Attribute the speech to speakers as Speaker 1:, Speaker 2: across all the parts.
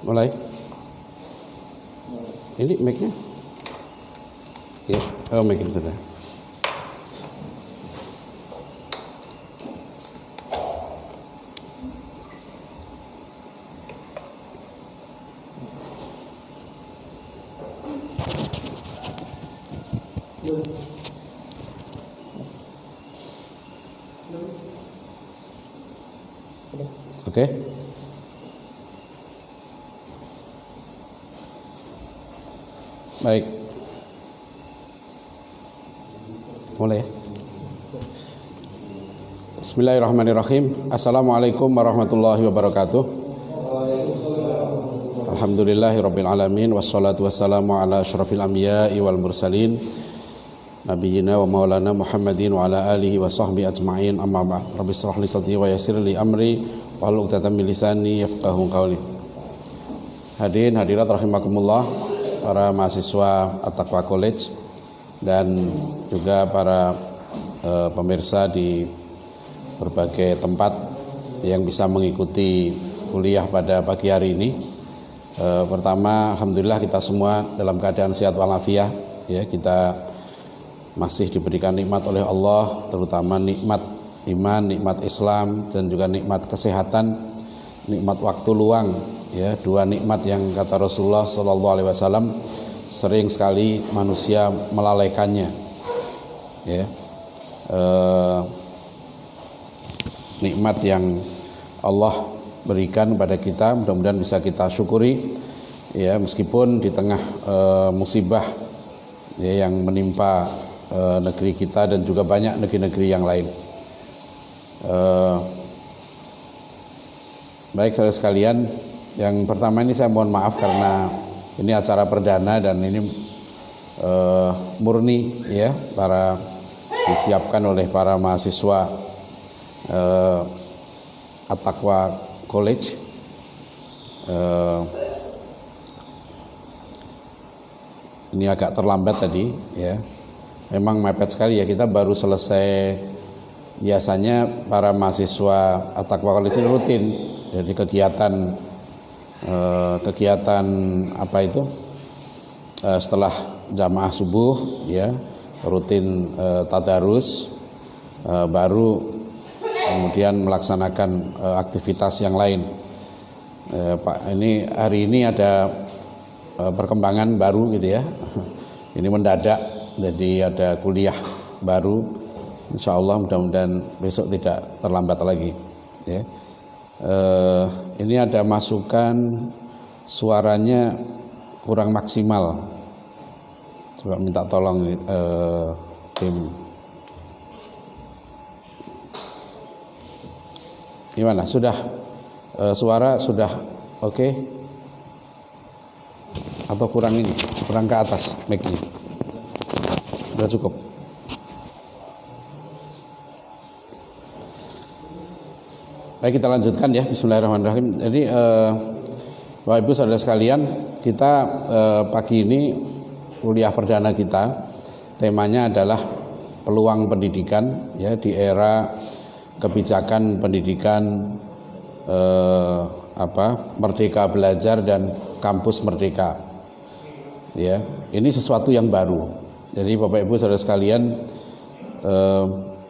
Speaker 1: Mulai. Ini mic-nya? Ya, oh mic itu sudah. Oke. Baik. Mulai ya. Bismillahirrahmanirrahim. Assalamualaikum warahmatullahi wabarakatuh. Alhamdulillahirabbil alamin wassalatu wassalamu ala asyrafil anbiya'i wal mursalin nabiyina wa maulana Muhammadin wa ala alihi wa sahbihi ajma'in, amma ba'd. Rabbi shrah li sadri wa yassir li amri wahlul 'uqdatam min lisani yafqahu qawli. Hadirin hadirat rahimakumullah, para mahasiswa At-Taqwa College dan juga para pemirsa di berbagai tempat yang bisa mengikuti kuliah pada pagi hari ini. Pertama, alhamdulillah kita semua dalam keadaan sehat walafiat, ya. Kita masih diberikan nikmat oleh Allah, terutama nikmat iman, nikmat Islam, dan juga nikmat kesehatan, nikmat waktu luang, ya. Dua nikmat yang kata Rasulullah SAW sering sekali manusia melalaikannya, ya. Nikmat yang Allah berikan kepada kita, mudah-mudahan bisa kita syukuri, ya, meskipun di tengah musibah, ya, yang menimpa negeri kita dan juga banyak negeri-negeri yang lain. Baik saudara sekalian, yang pertama ini saya mohon maaf karena ini acara perdana dan ini murni, ya, disiapkan oleh para mahasiswa At-Taqwa College. Ini agak terlambat tadi, ya. Memang mepet sekali, ya. Kita baru selesai. Biasanya para mahasiswa At-Taqwa College rutin, jadi kegiatan apa itu? Setelah jamaah subuh, ya, rutin tadarus, baru kemudian melaksanakan aktivitas yang lain. Pak, ini hari ini ada perkembangan baru, gitu, ya. Ini mendadak, jadi ada kuliah baru. Insya Allah mudah-mudahan besok tidak terlambat lagi, ya. Ini ada masukan suaranya kurang maksimal. Coba minta tolong tim. Gimana? Sudah suara sudah oke? Atau kurang ini? Kurang ke atas mic-nya? Sudah cukup? Baik, kita lanjutkan, ya. Bismillahirrahmanirrahim. Jadi Bapak Ibu saudara sekalian, kita pagi ini kuliah perdana kita, temanya adalah peluang pendidikan, ya, di era kebijakan pendidikan Merdeka Belajar dan Kampus Merdeka, ya. Ini sesuatu yang baru. Jadi Bapak Ibu saudara sekalian,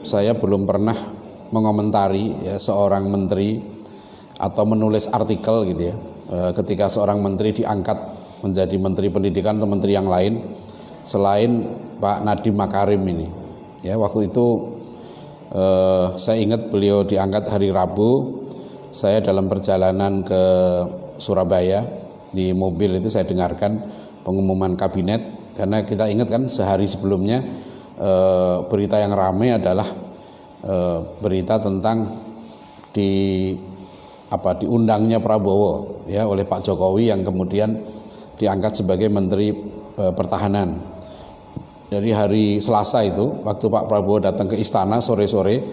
Speaker 1: saya belum pernah mengomentari, ya, seorang menteri atau menulis artikel, gitu, ya, ketika seorang menteri diangkat menjadi menteri pendidikan atau menteri yang lain selain Pak Nadiem Makarim ini, ya. Waktu itu saya ingat beliau diangkat hari Rabu. Saya dalam perjalanan ke Surabaya di mobil itu saya dengarkan pengumuman kabinet, karena kita ingat kan sehari sebelumnya berita yang ramai adalah berita tentang diundangnya Prabowo, ya, oleh Pak Jokowi yang kemudian diangkat sebagai Menteri Pertahanan. Jadi hari Selasa itu, waktu Pak Prabowo datang ke istana sore-sore,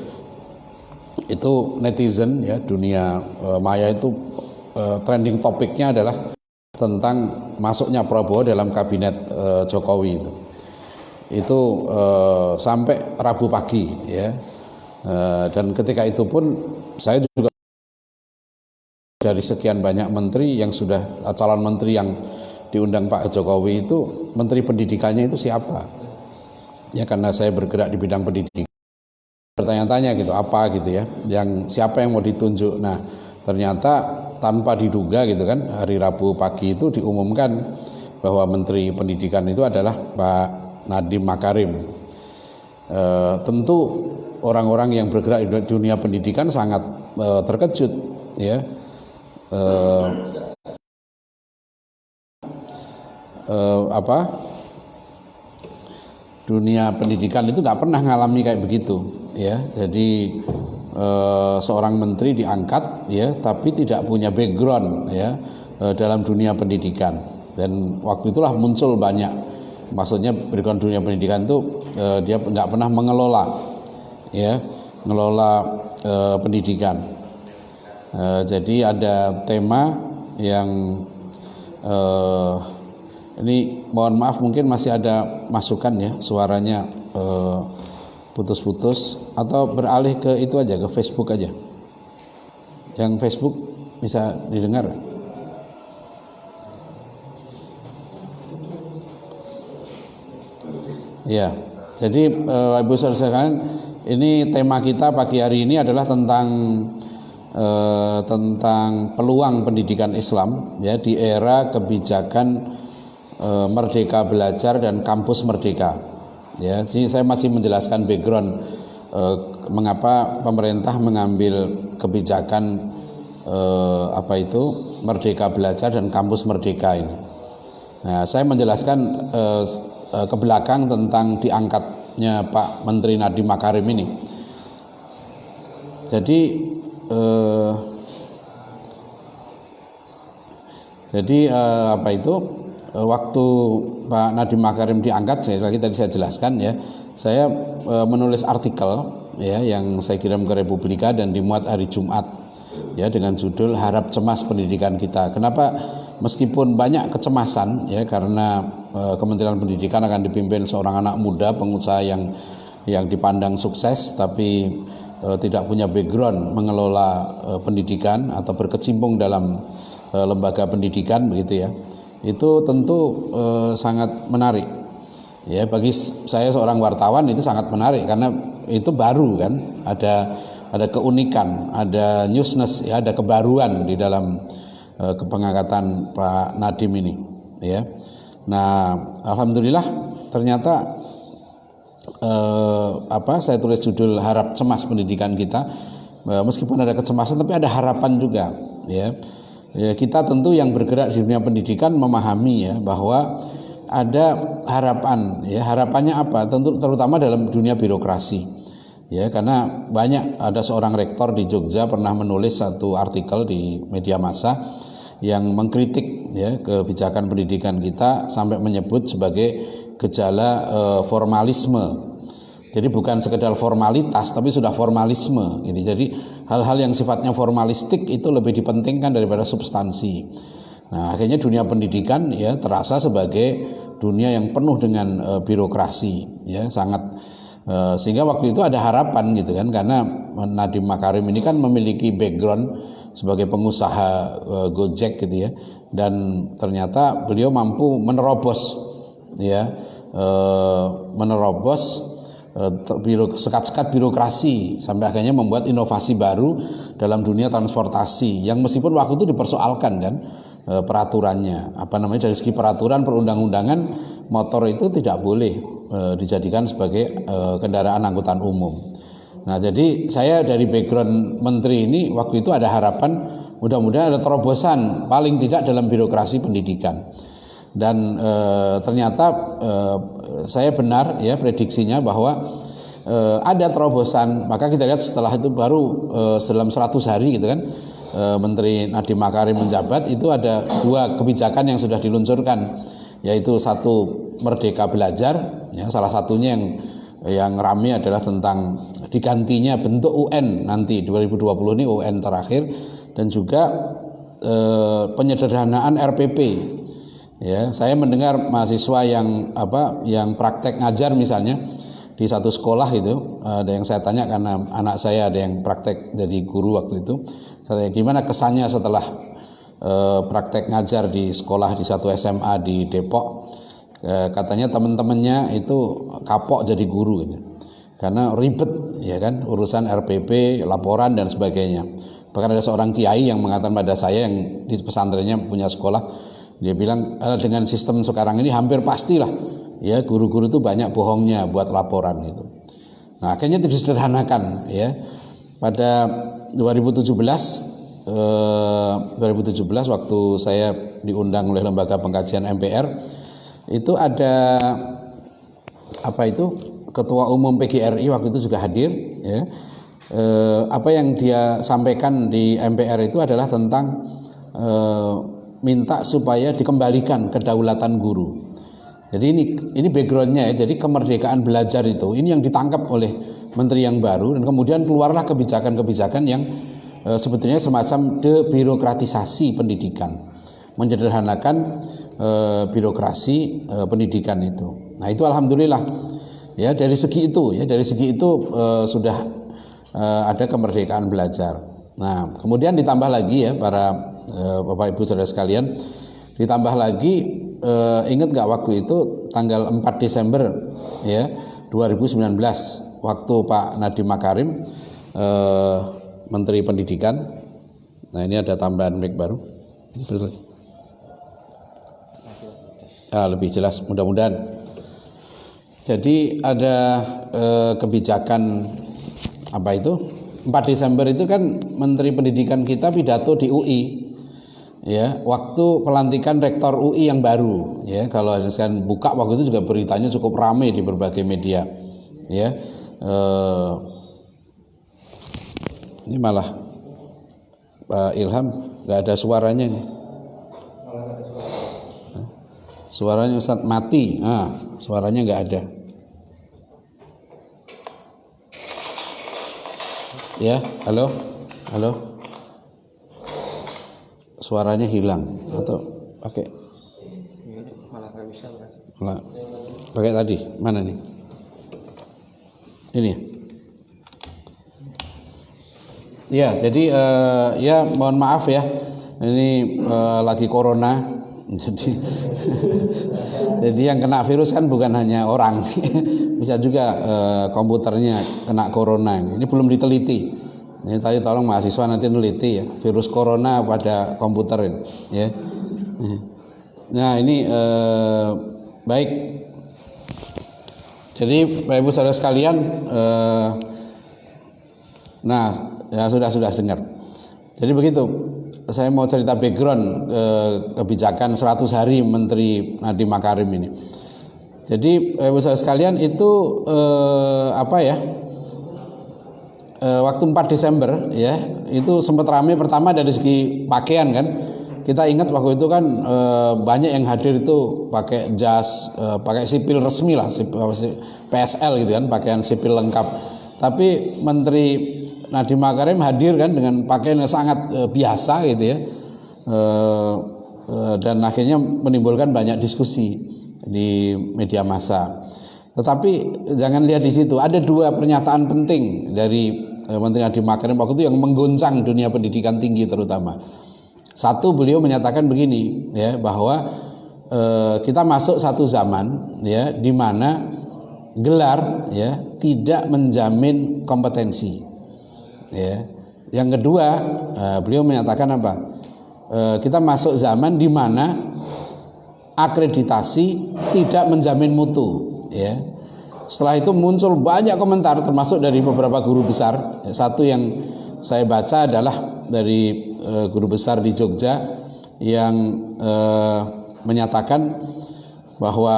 Speaker 1: itu netizen, ya, dunia maya itu trending topiknya adalah tentang masuknya Prabowo dalam kabinet Jokowi itu sampai Rabu pagi, ya. Dan ketika itu pun saya juga dari sekian banyak menteri yang sudah calon menteri yang diundang Pak Jokowi itu, menteri pendidikannya itu siapa? Ya karena saya bergerak di bidang pendidikan, bertanya-tanya gitu, apa gitu ya, yang siapa yang mau ditunjuk. Nah ternyata tanpa diduga gitu kan, hari Rabu pagi itu diumumkan bahwa menteri pendidikan itu adalah Pak Nadiem Makarim. Tentu orang-orang yang bergerak di dunia pendidikan sangat terkejut ya. Dunia pendidikan itu nggak pernah ngalami kayak begitu ya. Jadi seorang menteri diangkat ya, tapi tidak punya background ya dalam dunia pendidikan. Dan waktu itulah muncul banyak, maksudnya background dunia pendidikan itu dia nggak pernah mengelola ya, pendidikan. Jadi ada tema yang ini mohon maaf mungkin masih ada masukan ya, suaranya putus-putus, atau beralih ke itu aja, ke Facebook aja. Yang Facebook bisa didengar. Ya, jadi Ibu saudara sekalian, ini tema kita pagi hari ini adalah tentang peluang pendidikan Islam ya di era kebijakan Merdeka Belajar dan Kampus Merdeka. Ya, jadi saya masih menjelaskan background mengapa pemerintah mengambil kebijakan Merdeka Belajar dan Kampus Merdeka ini. Nah, saya menjelaskan ke belakang tentang diangkatnya Pak Menteri Nadiem Makarim ini. Jadi waktu Pak Nadiem Makarim diangkat, tadi saya jelaskan ya, saya menulis artikel ya yang saya kirim ke Republika dan dimuat hari Jumat ya dengan judul Harap Cemas Pendidikan Kita. Kenapa? Meskipun banyak kecemasan ya, karena Kementerian Pendidikan akan dipimpin seorang anak muda pengusaha yang dipandang sukses, tapi tidak punya background mengelola pendidikan atau berkecimpung dalam lembaga pendidikan begitu ya. Itu tentu sangat menarik ya, bagi saya seorang wartawan itu sangat menarik karena itu baru kan, ada keunikan, ada newsness ya, ada kebaruan di dalam kepengangkatan Pak Nadiem ini ya. Nah, alhamdulillah ternyata saya tulis judul Harap Cemas Pendidikan Kita. Meskipun ada kecemasan tapi ada harapan juga ya. Ya, kita tentu yang bergerak di dunia pendidikan memahami ya bahwa ada harapan ya. Harapannya apa? Tentu terutama dalam dunia birokrasi ya, karena ada seorang rektor di Jogja pernah menulis satu artikel di media massa yang mengkritik ya kebijakan pendidikan kita sampai menyebut sebagai gejala formalisme. Jadi bukan sekedar formalitas tapi sudah formalisme gitu. Jadi hal-hal yang sifatnya formalistik itu lebih dipentingkan daripada substansi. Nah, akhirnya dunia pendidikan ya terasa sebagai dunia yang penuh dengan birokrasi ya, sangat sehingga waktu itu ada harapan gitu kan, karena Nadiem Makarim ini kan memiliki background sebagai pengusaha Gojek gitu ya, dan ternyata beliau mampu menerobos sekat-sekat birokrasi sampai akhirnya membuat inovasi baru dalam dunia transportasi yang meskipun waktu itu dipersoalkan kan peraturannya, dari segi peraturan perundang-undangan motor itu tidak boleh dijadikan sebagai kendaraan angkutan umum. Nah, jadi saya dari background menteri ini waktu itu ada harapan mudah-mudahan ada terobosan paling tidak dalam birokrasi pendidikan. Dan ternyata saya benar ya prediksinya bahwa ada terobosan. Maka kita lihat setelah itu baru dalam 100 hari gitu kan, Menteri Nadiem Makarim menjabat, itu ada 2 kebijakan yang sudah diluncurkan, yaitu satu Merdeka Belajar ya, salah satunya yang ramai adalah tentang digantinya bentuk UN nanti 2020 ini UN terakhir, dan juga penyederhanaan RPP. Ya, saya mendengar mahasiswa yang praktek ngajar misalnya di satu sekolah itu, ada yang saya tanya karena anak saya ada yang praktek jadi guru waktu itu. Saya tanya gimana kesannya setelah praktek ngajar di sekolah di satu SMA di Depok. Katanya teman-temannya itu kapok jadi guru gitu. Karena ribet ya kan, urusan RPP, laporan dan sebagainya. Bahkan ada seorang kiai yang mengatakan pada saya yang di pesantrennya punya sekolah, dia bilang dengan sistem sekarang ini hampir pastilah ya guru-guru itu banyak bohongnya buat laporan gitu. Nah, akhirnya disederhanakan ya. Pada 2017 waktu saya diundang oleh Lembaga Pengkajian MPR, itu ada Ketua Umum PGRI waktu itu juga hadir ya. Apa yang dia sampaikan di MPR itu adalah tentang minta supaya dikembalikan kedaulatan guru. Jadi ini backgroundnya ya. Jadi kemerdekaan belajar itu ini yang ditangkap oleh menteri yang baru, dan kemudian keluarlah kebijakan-kebijakan yang sebetulnya semacam debirokratisasi pendidikan, menyederhanakan birokrasi pendidikan itu. Nah itu alhamdulillah ya, dari segi itu sudah ada kemerdekaan belajar. Nah kemudian ditambah lagi ya para Bapak Ibu Saudara sekalian, ditambah lagi ingat nggak waktu itu tanggal 4 Desember ya 2019 waktu Pak Nadiem Makarim Menteri Pendidikan. Nah ini ada tambahan mic baru. Lebih jelas mudah-mudahan. Jadi ada kebijakan 4 Desember itu kan Menteri Pendidikan kita pidato di UI ya, waktu pelantikan rektor UI yang baru ya. Kalau saya buka waktu itu juga beritanya cukup ramai di berbagai media ya. Ini malah Pak Ilham nggak ada suaranya nih. Suaranya Ustaz mati. Suaranya nggak ada. Ya, halo. Suaranya hilang atau pakai? Malah nggak bisa. Pakai tadi mana nih? Ini. Ya, jadi ya mohon maaf ya. Ini lagi corona. Jadi yang kena virus kan bukan hanya orang, bisa juga komputernya kena corona. Ini belum diteliti. Ini tadi tolong mahasiswa nanti neliti ya, virus corona pada komputer ini. Ya. Nah ini baik. Jadi Bapak Ibu Saudara sekalian, nah ya sudah dengar. Jadi begitu. Saya mau cerita background kebijakan 100 hari Menteri Nadiem Makarim ini. Jadi Bapak Ibu sekalian itu waktu 4 Desember ya, itu sempat ramai pertama dari segi pakaian kan. Kita ingat waktu itu kan banyak yang hadir itu pakai jas, pakai sipil resmi lah, PSL gitu kan, pakaian sipil lengkap. Tapi Menteri Nadiem Makarim hadir kan dengan pakaian yang sangat biasa gitu ya, dan akhirnya menimbulkan banyak diskusi di media massa. Tetapi jangan lihat di situ, ada 2 pernyataan penting dari Menteri Nadiem Makarim waktu itu yang menggoncang dunia pendidikan tinggi terutama. Satu, beliau menyatakan begini ya, bahwa kita masuk satu zaman ya di mana gelar ya tidak menjamin kompetensi. Ya. Yang kedua, beliau menyatakan apa? Kita masuk zaman di mana akreditasi tidak menjamin mutu. Ya. Setelah itu muncul banyak komentar, termasuk dari beberapa guru besar. Satu yang saya baca adalah dari guru besar di Jogja yang menyatakan bahwa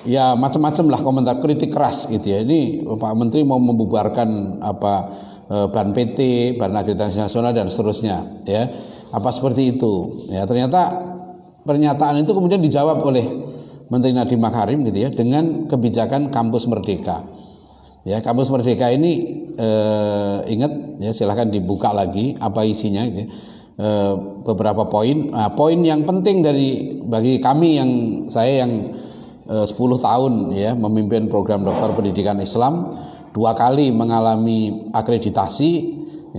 Speaker 1: ya macam-macam lah komentar kritik keras gitu ya. Ini Pak Menteri mau membubarkan BAN PT, Badan Akreditasi Nasional dan seterusnya ya. Apa seperti itu? Ya, ternyata pernyataan itu kemudian dijawab oleh Menteri Nadiem Makarim gitu ya dengan kebijakan Kampus Merdeka. Ya, Kampus Merdeka ini ingat ya, silahkan dibuka lagi apa isinya gitu ya. Beberapa poin. Nah, poin yang penting bagi kami yang 10 tahun ya memimpin program doktor pendidikan Islam, 2 kali mengalami akreditasi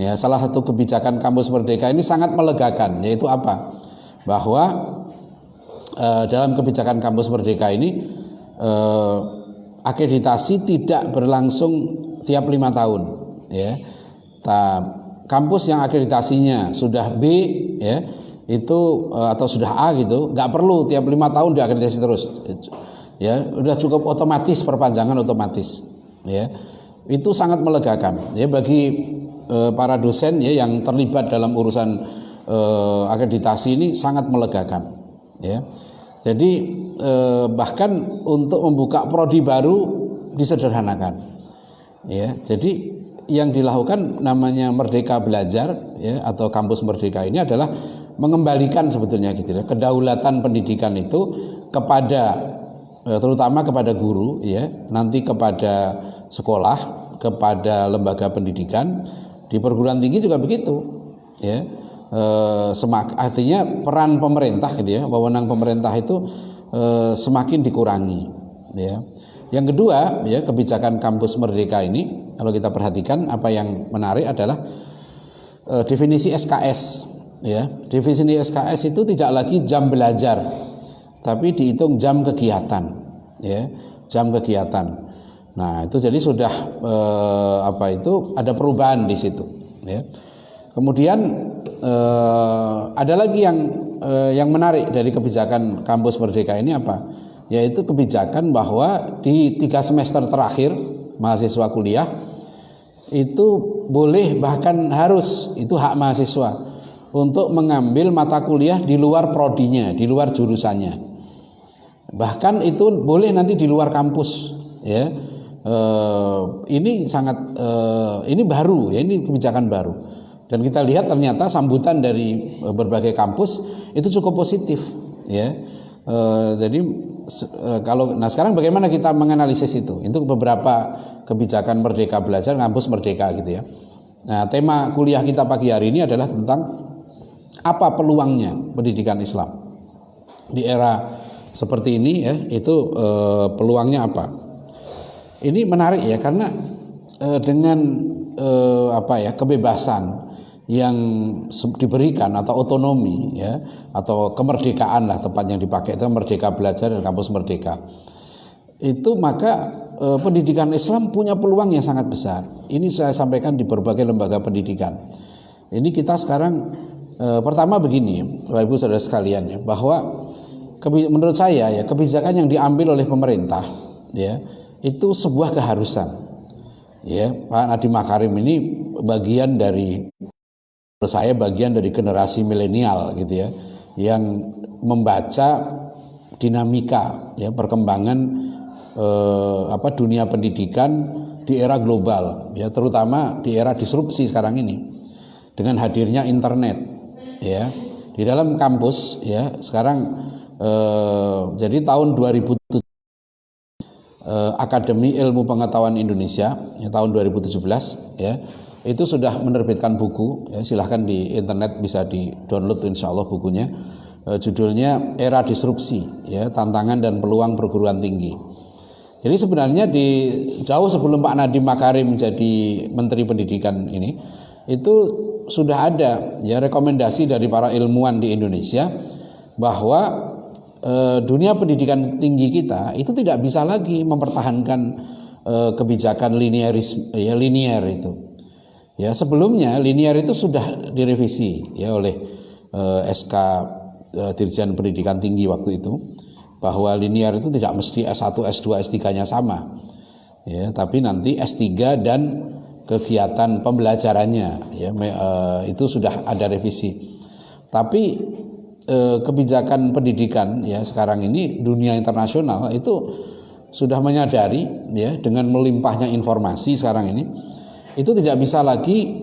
Speaker 1: ya. Salah satu kebijakan Kampus Merdeka ini sangat melegakan, yaitu apa? Bahwa dalam kebijakan Kampus Merdeka ini akreditasi tidak berlangsung tiap 5 tahun ya. Kampus yang akreditasinya sudah B ya, itu atau sudah A gitu, nggak perlu tiap 5 tahun diakreditasi terus ya, udah cukup otomatis, perpanjangan otomatis ya. Itu sangat melegakan ya bagi para dosen ya yang terlibat dalam urusan akreditasi ini, sangat melegakan ya. Jadi bahkan untuk membuka prodi baru disederhanakan ya. Jadi yang dilakukan namanya Merdeka Belajar ya, atau Kampus Merdeka ini adalah mengembalikan sebetulnya gitu ya, kedaulatan pendidikan itu kepada terutama kepada guru ya, nanti kepada sekolah, kepada lembaga pendidikan. Di perguruan tinggi juga begitu ya. Artinya peran pemerintah gitu ya, wewenang pemerintah itu semakin dikurangi ya. Yang kedua ya, kebijakan Kampus Merdeka ini kalau kita perhatikan, apa yang menarik adalah definisi SKS ya. Definisi SKS itu tidak lagi jam belajar, tapi dihitung jam kegiatan ya, jam kegiatan. Nah, itu jadi sudah ada perubahan di situ ya. Kemudian ada lagi yang menarik dari kebijakan Kampus Merdeka ini apa? Yaitu kebijakan bahwa di 3 semester terakhir mahasiswa kuliah itu boleh, bahkan harus, itu hak mahasiswa untuk mengambil mata kuliah di luar prodinya, di luar jurusannya. Bahkan itu boleh nanti di luar kampus ya. Ini sangat ini baru ya, ini kebijakan baru. Dan kita lihat ternyata sambutan dari berbagai kampus itu cukup positif ya. Jadi sekarang bagaimana kita menganalisis itu? Itu beberapa kebijakan Merdeka Belajar, Kampus Merdeka gitu ya. Nah, tema kuliah kita pagi hari ini adalah tentang apa peluangnya pendidikan Islam di era seperti ini ya. Itu peluangnya apa? Ini menarik ya, karena dengan kebebasan yang diberikan atau otonomi ya, atau kemerdekaan lah tempat yang dipakai itu Merdeka Belajar dan Kampus Merdeka itu, maka pendidikan Islam punya peluang yang sangat besar. Ini saya sampaikan di berbagai lembaga pendidikan. Ini kita sekarang pertama begini Bapak Ibu Saudara sekalian ya, bahwa menurut saya ya, kebijakan yang diambil oleh pemerintah ya itu sebuah keharusan ya. Pak Nadiem Makarim ini bagian dari generasi milenial gitu ya, yang membaca dinamika ya, perkembangan dunia pendidikan di era global ya, terutama di era disrupsi sekarang ini dengan hadirnya internet ya di dalam kampus ya. Sekarang jadi tahun 2007 Akademi Ilmu Pengetahuan Indonesia ya, tahun 2017 ya, itu sudah menerbitkan buku ya, silahkan di internet bisa di download insya Allah bukunya. Judulnya Era Disrupsi ya, Tantangan dan Peluang Perguruan Tinggi. Jadi sebenarnya jauh sebelum Pak Nadiem Makarim menjadi Menteri Pendidikan ini, itu sudah ada ya rekomendasi dari para ilmuwan di Indonesia bahwa dunia pendidikan tinggi kita itu tidak bisa lagi mempertahankan kebijakan linier itu. Ya, sebelumnya linier itu sudah direvisi ya oleh SK Dirjen Pendidikan Tinggi waktu itu, bahwa linier itu tidak mesti S1, S2, S3-nya sama. Ya, tapi nanti S3 dan kegiatan pembelajarannya ya, itu sudah ada revisi. Tapi kebijakan pendidikan ya sekarang ini dunia internasional itu sudah menyadari ya, dengan melimpahnya informasi sekarang ini itu tidak bisa lagi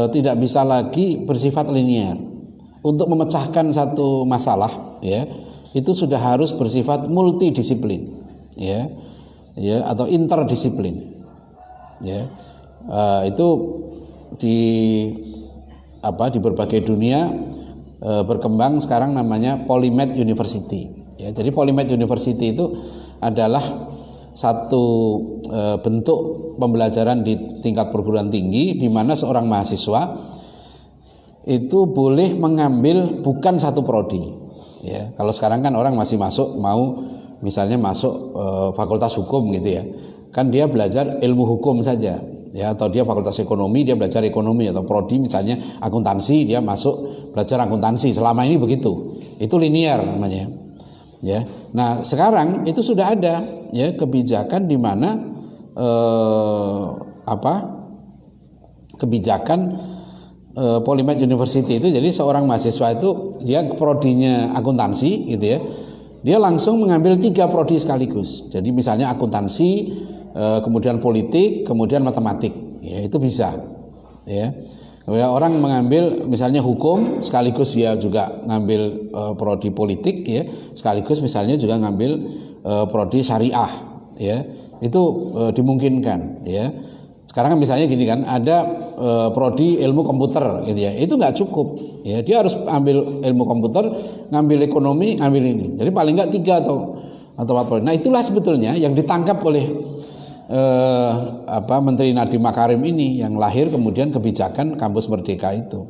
Speaker 1: tidak bisa lagi bersifat linier. Untuk memecahkan satu masalah ya, itu sudah harus bersifat multidisiplin ya atau interdisiplin ya. Itu di berbagai dunia berkembang sekarang namanya Polymath University. Ya, jadi Polymath University itu adalah satu bentuk pembelajaran di tingkat perguruan tinggi di mana seorang mahasiswa itu boleh mengambil bukan satu prodi. Ya, kalau sekarang kan orang masih mau misalnya masuk fakultas hukum gitu ya, kan dia belajar ilmu hukum saja. Ya, atau dia fakultas ekonomi, dia belajar ekonomi, atau prodi misalnya akuntansi, dia masuk belajar akuntansi. Selama ini begitu. Itu linear namanya. Ya. Nah, sekarang itu sudah ada ya kebijakan di mana kebijakan Polymath University itu, jadi seorang mahasiswa itu dia prodinya akuntansi gitu ya. Dia langsung mengambil 3 prodi sekaligus. Jadi misalnya akuntansi, kemudian politik, kemudian matematik, ya itu bisa. Ya, kemudian orang mengambil misalnya hukum, sekaligus dia juga ngambil prodi politik, ya, sekaligus misalnya juga ngambil prodi syariah, ya itu dimungkinkan. Ya, sekarang kan misalnya gini kan, ada prodi ilmu komputer, gitu ya, itu nggak cukup. Ya, dia harus ambil ilmu komputer, ngambil ekonomi, ngambil ini. Jadi paling nggak 3 atau 4 prodi. Nah, itulah sebetulnya yang ditangkap oleh Menteri Nadiem Makarim ini, yang lahir kemudian kebijakan Kampus Merdeka itu.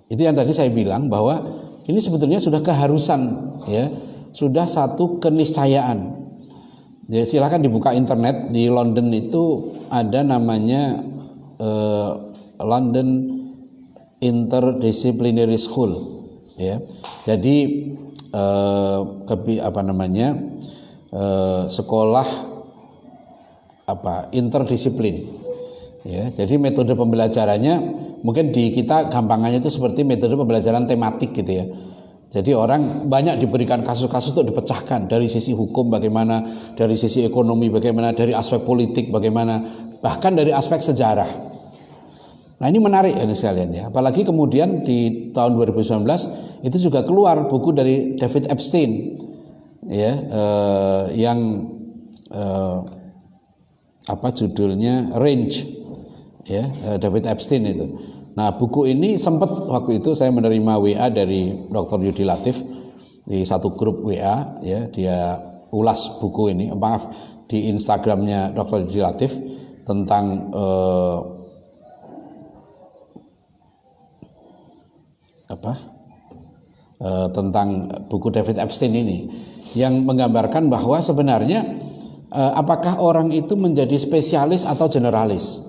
Speaker 1: Itu yang tadi saya bilang bahwa ini sebetulnya sudah keharusan, ya, sudah satu keniscayaan. Ya, silakan dibuka internet, di London itu ada namanya London Interdisciplinary School, ya. Jadi sekolah interdisiplin, ya. Jadi metode pembelajarannya mungkin di kita gampangannya itu seperti metode pembelajaran tematik gitu ya. Jadi orang banyak diberikan kasus-kasus untuk dipecahkan, dari sisi hukum bagaimana, dari sisi ekonomi bagaimana, dari aspek politik bagaimana, bahkan dari aspek sejarah. Nah, ini menarik ini sekalian ya. Apalagi kemudian di tahun 2019 itu juga keluar buku dari David Epstein, ya, yang judulnya Range, ya, David Epstein itu. Nah, buku ini sempat waktu itu saya menerima WA dari Dr. Yudi Latif di satu grup WA, ya, dia ulas buku ini, di Instagramnya Dr. Yudi Latif tentang tentang buku David Epstein ini, yang menggambarkan bahwa sebenarnya apakah orang itu menjadi spesialis atau generalis.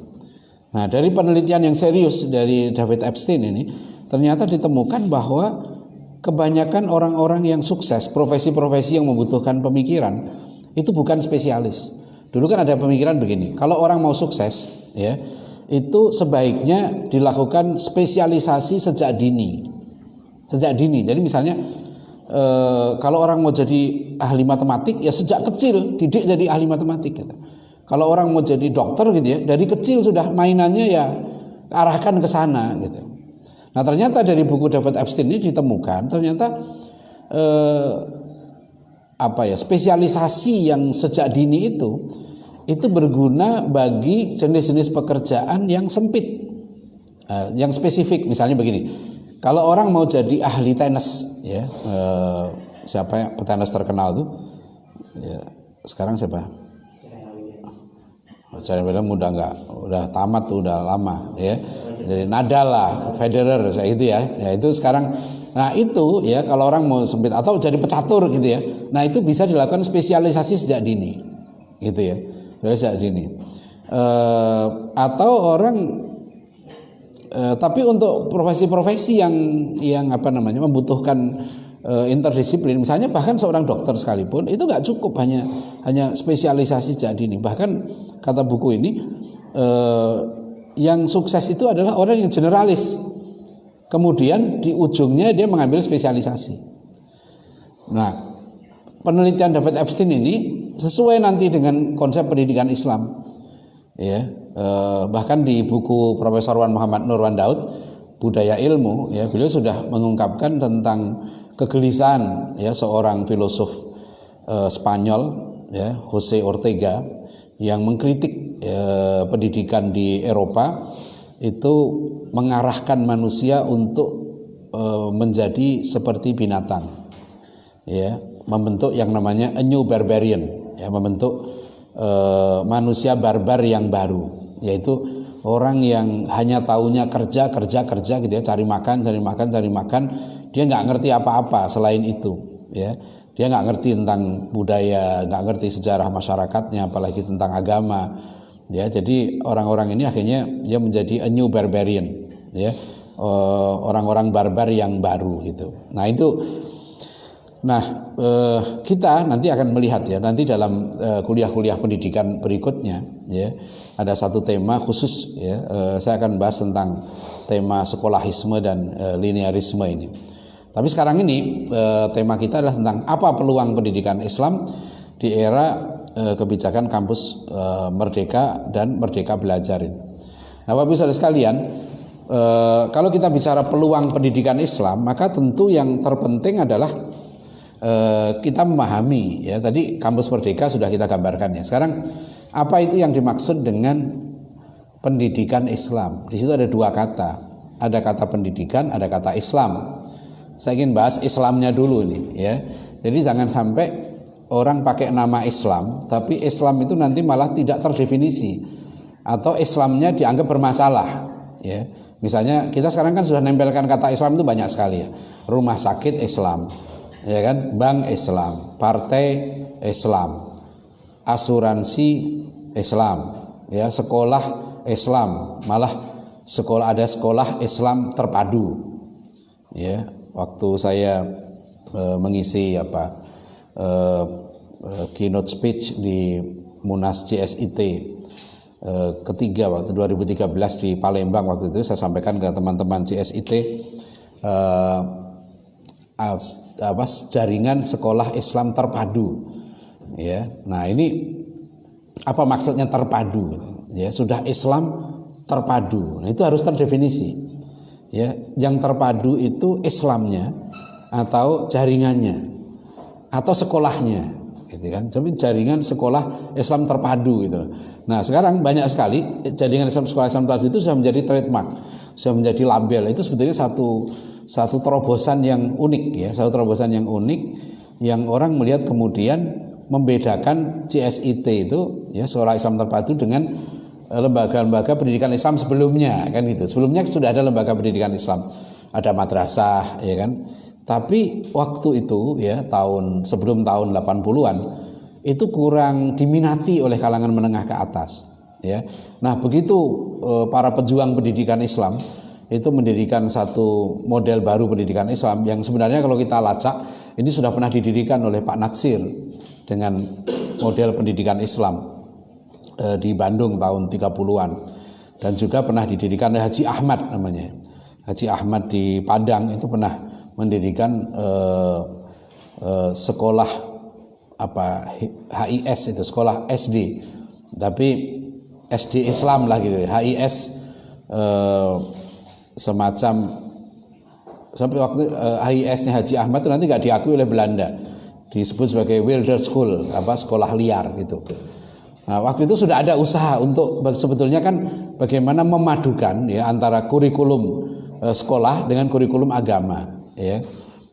Speaker 1: Nah, dari penelitian yang serius dari David Epstein ini, ternyata ditemukan bahwa kebanyakan orang-orang yang sukses, profesi-profesi yang membutuhkan pemikiran, itu bukan spesialis. Dulu kan ada pemikiran begini, kalau orang mau sukses, ya, itu sebaiknya dilakukan spesialisasi sejak dini. Sejak dini. Jadi misalnya kalau orang mau jadi ahli matematik, ya sejak kecil didik jadi ahli matematik gitu. Kalau orang mau jadi dokter gitu ya, dari kecil sudah mainannya ya arahkan ke sana gitu. Nah, ternyata dari buku David Epstein ini ditemukan ternyata spesialisasi yang sejak dini itu berguna bagi jenis-jenis pekerjaan yang sempit, yang spesifik. Misalnya begini, kalau orang mau jadi ahli tenis, ya, siapa yang petenis terkenal tuh? Ya, sekarang siapa? Serena Williams udah tamat tuh, udah lama, ya. Jadi Nadal lah, Federer, saya itu ya. Ya itu sekarang. Nah itu ya, kalau orang mau sempit atau jadi pecatur gitu ya. Nah itu bisa dilakukan spesialisasi sejak dini, gitu ya. Sejak dini. Atau orang tapi untuk profesi-profesi yang membutuhkan interdisiplin, misalnya bahkan seorang dokter sekalipun itu nggak cukup hanya spesialisasi sejak dini. Bahkan kata buku ini yang sukses itu adalah orang yang generalis, kemudian di ujungnya dia mengambil spesialisasi. Nah, penelitian David Epstein ini sesuai nanti dengan konsep pendidikan Islam, ya. Bahkan di buku Profesor Wan Muhammad Nurwan Daud, Budaya Ilmu, ya, beliau sudah mengungkapkan tentang kegelisahan, ya, seorang filosof Spanyol, ya, Jose Ortega, yang mengkritik pendidikan di Eropa itu mengarahkan manusia untuk
Speaker 2: menjadi seperti binatang, ya, membentuk yang namanya a new barbarian, ya, membentuk manusia barbar yang baru, yaitu orang yang hanya taunya kerja gitu ya, cari makan, dia nggak ngerti apa-apa selain itu, ya. Dia nggak ngerti tentang budaya, nggak ngerti sejarah masyarakatnya, apalagi tentang agama, ya. Jadi orang-orang ini akhirnya dia menjadi a new barbarian, ya, orang-orang barbar yang baru gitu. Kita nanti akan melihat, ya, nanti dalam kuliah-kuliah pendidikan berikutnya, ya, ada satu tema khusus, ya, saya akan bahas tentang tema sekolahisme dan linearisme ini. Tapi sekarang ini tema kita adalah tentang apa peluang pendidikan Islam di era kebijakan kampus merdeka dan merdeka belajar ini. Nah, Bapak Ibu Saudara sekalian, kalau kita bicara peluang pendidikan Islam, maka tentu yang terpenting adalah kita memahami, ya, tadi kampus merdeka sudah kita gambarkan, ya. Sekarang apa itu yang dimaksud dengan pendidikan Islam? Di situ ada dua kata, ada kata pendidikan, ada kata Islam. Saya ingin bahas Islamnya dulu nih, ya. Jadi jangan sampai orang pakai nama Islam, tapi Islam itu nanti malah tidak terdefinisi atau Islamnya dianggap bermasalah, ya. Misalnya kita sekarang kan sudah nempelkan kata Islam itu banyak sekali, ya. Rumah sakit Islam, ya kan, bank Islam, partai Islam, asuransi Islam, ya, sekolah Islam, malah ada sekolah Islam terpadu, ya. Waktu saya mengisi keynote speech di Munas CSIT ketiga waktu 2013 di Palembang, waktu itu saya sampaikan ke teman-teman CSIT jaringan sekolah Islam terpadu, ya. Nah, ini apa maksudnya terpadu, ya? Sudah Islam terpadu, nah, itu harus terdefinisi, ya. Yang terpadu itu Islamnya atau jaringannya atau sekolahnya, gitu kan. Jadi jaringan sekolah Islam terpadu gitu. Nah, sekarang banyak sekali jaringan sekolah Islam terpadu itu sudah menjadi trademark, sudah menjadi label. Itu sebetulnya satu terobosan yang unik, ya, satu terobosan yang unik yang orang melihat kemudian membedakan CSIT itu, ya, sekolah Islam terpadu dengan lembaga-lembaga pendidikan Islam sebelumnya, kan gitu. Sebelumnya sudah ada lembaga pendidikan Islam, ada madrasah, ya kan. Tapi waktu itu, ya, sebelum tahun 80-an itu kurang diminati oleh kalangan menengah ke atas, ya. Nah, begitu para pejuang pendidikan Islam itu mendirikan satu model baru pendidikan Islam yang sebenarnya kalau kita lacak ini sudah pernah didirikan oleh Pak Natsir dengan model pendidikan Islam di Bandung tahun 30-an, dan juga pernah didirikan oleh Haji Ahmad namanya. Haji Ahmad di Padang itu pernah mendirikan sekolah HIS, itu sekolah SD, tapi SD Islam lah gitu. HIS semacam sampai waktu HIS-nya Haji Ahmad itu nanti nggak diakui oleh Belanda, disebut sebagai wilder school, sekolah liar gitu. Nah, waktu itu sudah ada usaha untuk sebetulnya kan bagaimana memadukan, ya, antara kurikulum sekolah dengan kurikulum agama, ya.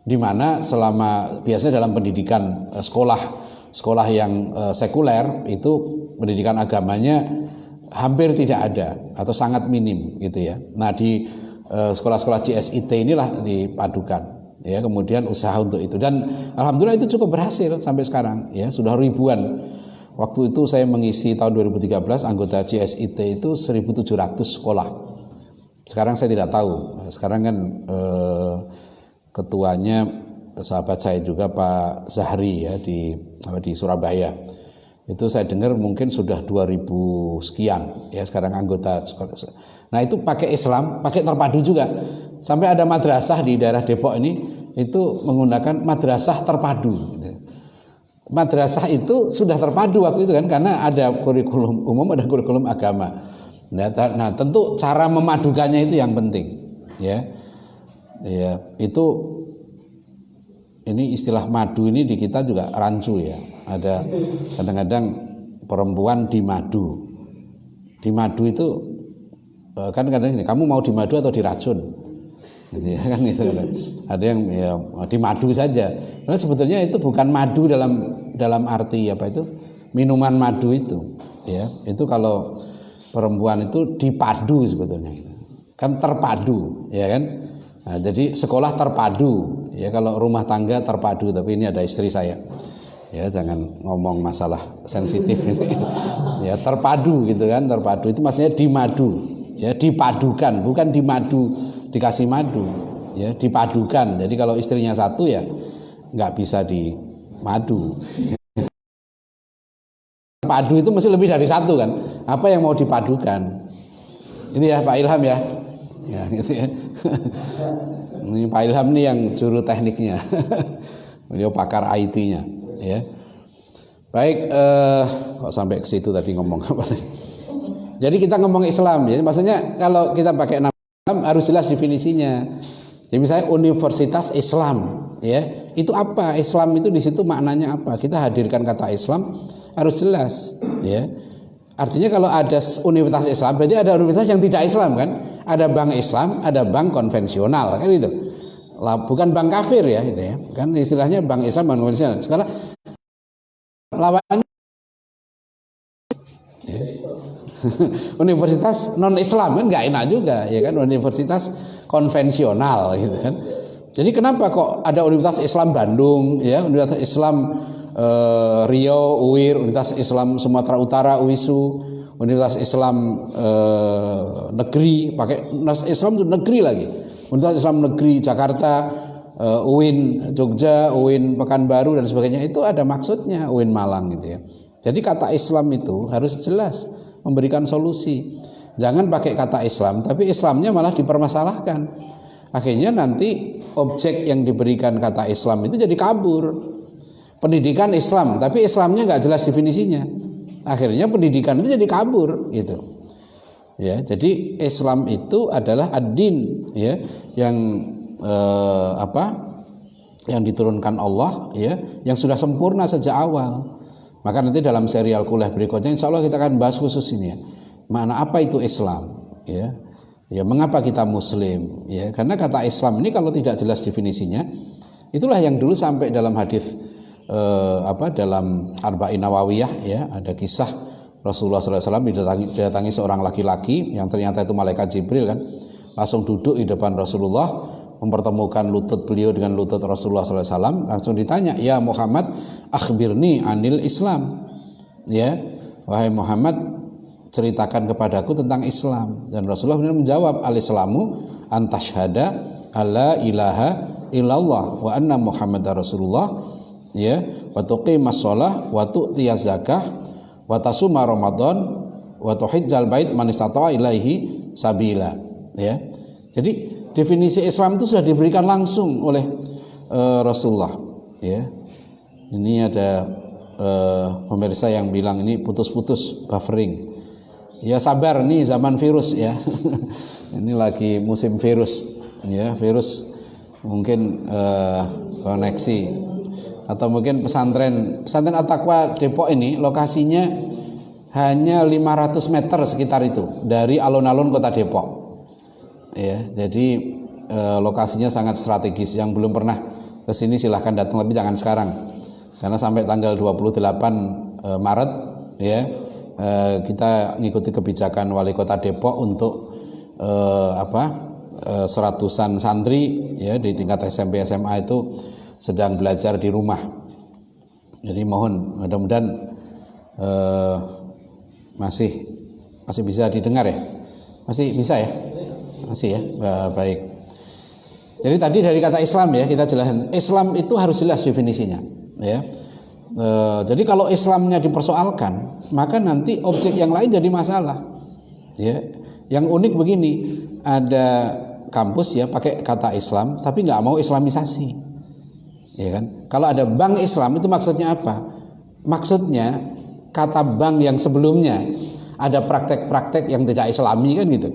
Speaker 2: Di mana selama biasanya dalam pendidikan sekolah yang sekuler itu pendidikan agamanya hampir tidak ada atau sangat minim gitu, ya. Nah, di sekolah-sekolah CSIT inilah dipadukan, ya, kemudian usaha untuk itu, dan alhamdulillah itu cukup berhasil sampai sekarang, ya, sudah ribuan. Waktu itu saya mengisi tahun 2013 anggota CSIT itu 1.700 sekolah. Sekarang saya tidak tahu. Sekarang kan ketuanya sahabat saya juga Pak Zahri, ya, di Surabaya. Itu saya dengar mungkin sudah 2.000 sekian, ya, sekarang anggota sekolah. Nah, itu pakai Islam, pakai terpadu juga. Sampai ada madrasah di daerah Depok ini itu menggunakan madrasah terpadu. Madrasah itu sudah terpadu waktu itu kan, karena ada kurikulum umum, ada kurikulum agama. Nah, tentu cara memadukannya itu yang penting, ya. Ya, itu ini istilah madu ini di kita juga rancu, ya. Ada kadang-kadang perempuan dimadu. Dimadu itu kan kadang ini, kamu mau dimadu atau diracun? gitu ya kan itu. Ada yang ya di madu saja. Karena sebetulnya itu bukan madu dalam arti apa itu minuman madu itu, ya itu kalau perempuan itu dipadu sebetulnya, kan terpadu, ya kan. Nah, jadi sekolah terpadu, ya kalau rumah tangga terpadu, tapi ini ada istri saya, ya jangan ngomong masalah sensitif ini, ya terpadu gitu kan, terpadu itu maksudnya dimadu, ya dipadukan, bukan dimadu dikasih madu, ya dipadukan. Jadi kalau istrinya satu ya nggak bisa dimadu. Padu itu mesti lebih dari satu kan. Apa yang mau dipadukan? Ini ya Pak Ilham ya. Ya gitu ya. Ini Pak Ilham nih yang juru tekniknya. Beliau pakar IT-nya, ya. Baik, kok sampai ke situ tadi ngomong apa tadi? Jadi kita ngomong Islam ya. Maksudnya kalau kita pakai nama Islam harus jelas definisinya. Jadi misalnya Universitas Islam, ya. Itu apa? Islam itu di situ maknanya apa? Kita hadirkan kata Islam harus jelas, ya. Artinya kalau ada universitas Islam berarti ada universitas yang tidak Islam kan? Ada bank Islam, ada bank konvensional kan itu. Bukan bank kafir ya itu ya. Kan istilahnya bank Islam, bank konvensional. Sekarang lawannya ya. Universitas non Islam kan nggak enak juga ya kan, universitas konvensional gitu kan. Jadi kenapa kok ada Universitas Islam Bandung ya, Universitas Islam Riau, UIR, Universitas Islam Sumatera Utara, UISU, Universitas Islam negeri, pakai Universitas Islam itu negeri lagi, Universitas Islam negeri Jakarta, UIN Jogja, UIN Pekanbaru dan sebagainya, itu ada maksudnya, UIN Malang gitu ya. Jadi kata Islam itu harus jelas memberikan solusi. Jangan pakai kata Islam, tapi Islamnya malah dipermasalahkan. Akhirnya nanti objek yang diberikan kata Islam itu jadi kabur. Pendidikan Islam, tapi Islamnya nggak jelas definisinya. Akhirnya pendidikan itu jadi kabur, gitu. Ya, jadi Islam itu adalah ad-din, ya, yang yang diturunkan Allah, ya, yang sudah sempurna sejak awal. Maka nanti dalam serial kuliah berikutnya, insya Allah kita akan bahas khusus ini, ya. Mana apa itu Islam, ya, ya, mengapa kita Muslim, ya, karena kata Islam ini kalau tidak jelas definisinya, itulah yang dulu sampai dalam hadis dalam Arba'in Nawawiyah ya, ada kisah Rasulullah SAW didatangi seorang laki-laki yang ternyata itu malaikat Jibril kan, langsung duduk di depan Rasulullah, mempertemukan lutut beliau dengan lutut Rasulullah SAW, langsung ditanya, ya Muhammad, akhbirni anil Islam, ya wahai Muhammad, ceritakan kepadaku tentang Islam. Dan Rasulullah menjawab, al-Islamu antashhada alla ilaha illallah wa anna Muhammadar Rasulullah, ya, wa tuqimas shalah wa tu'tiyaz zakah wa tasuma ramadan wa tuhijjal bait man istata'a ilaihi sabila, ya. Jadi definisi Islam itu sudah diberikan langsung oleh Rasulullah, ya. Ini ada pemirsa yang bilang ini putus-putus buffering. Ya sabar, nih zaman virus ya. Ini lagi musim virus, ya, virus mungkin koneksi. Atau mungkin pesantren At-Taqwa Depok ini lokasinya hanya 500 meter sekitar itu dari alun-alun kota Depok, ya. Jadi lokasinya sangat strategis. Yang belum pernah kesini silahkan datang, tapi jangan sekarang karena sampai tanggal 28 Maret ya, kita ngikuti kebijakan wali kota Depok untuk seratusan santri ya di tingkat SMP SMA itu sedang belajar di rumah. Jadi mohon mudah-mudahan masih bisa didengar ya, masih bisa ya, masih ya, baik. Jadi tadi dari kata Islam ya kita jelaskan, Islam itu harus jelas definisinya, ya. Jadi kalau Islamnya dipersoalkan, maka nanti objek yang lain jadi masalah, ya. Yang unik begini, ada kampus ya pakai kata Islam tapi nggak mau Islamisasi, ya kan? Kalau ada bank Islam itu maksudnya apa? Maksudnya kata bank yang sebelumnya ada praktek-praktek yang tidak Islami kan gitu,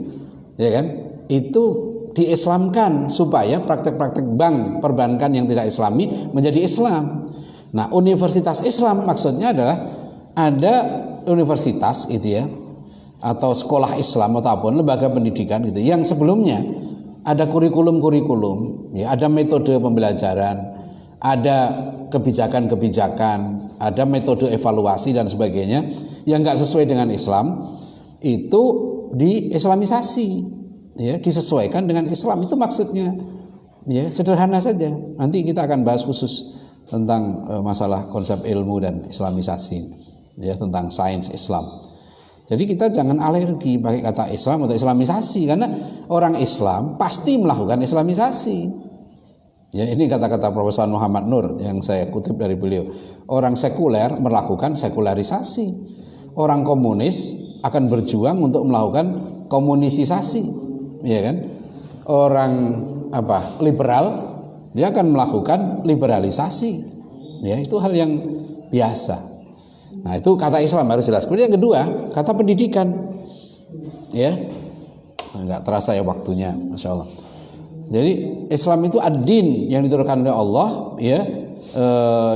Speaker 2: ya kan? Itu diislamkan supaya praktek-praktek bank perbankan yang tidak Islami menjadi Islam. Nah, universitas Islam maksudnya adalah ada universitas gitu ya, atau sekolah Islam ataupun lembaga pendidikan gitu yang sebelumnya ada kurikulum-kurikulum, ya, ada metode pembelajaran, ada kebijakan-kebijakan, ada metode evaluasi dan sebagainya yang nggak sesuai dengan Islam, itu di-islamisasi, ya, disesuaikan dengan Islam. Itu maksudnya, ya, sederhana saja. Nanti kita akan bahas khusus tentang masalah konsep ilmu dan islamisasi, ya, tentang sains Islam. Jadi kita jangan alergi pakai kata Islam atau islamisasi, karena orang Islam pasti melakukan islamisasi. Ya, ini kata-kata Profesor Muhammad Nur yang saya kutip dari beliau. Orang sekuler melakukan sekularisasi. Orang komunis akan berjuang untuk melakukan komunisisasi, ya kan? Orang liberal, dia akan melakukan liberalisasi. Ya, itu hal yang biasa. Nah, itu kata Islam harus jelas. Kemudian yang kedua, kata pendidikan. Ya. Enggak terasa ya waktunya, Masya Allah. Jadi Islam itu ad-din yang diturunkan oleh Allah, ya,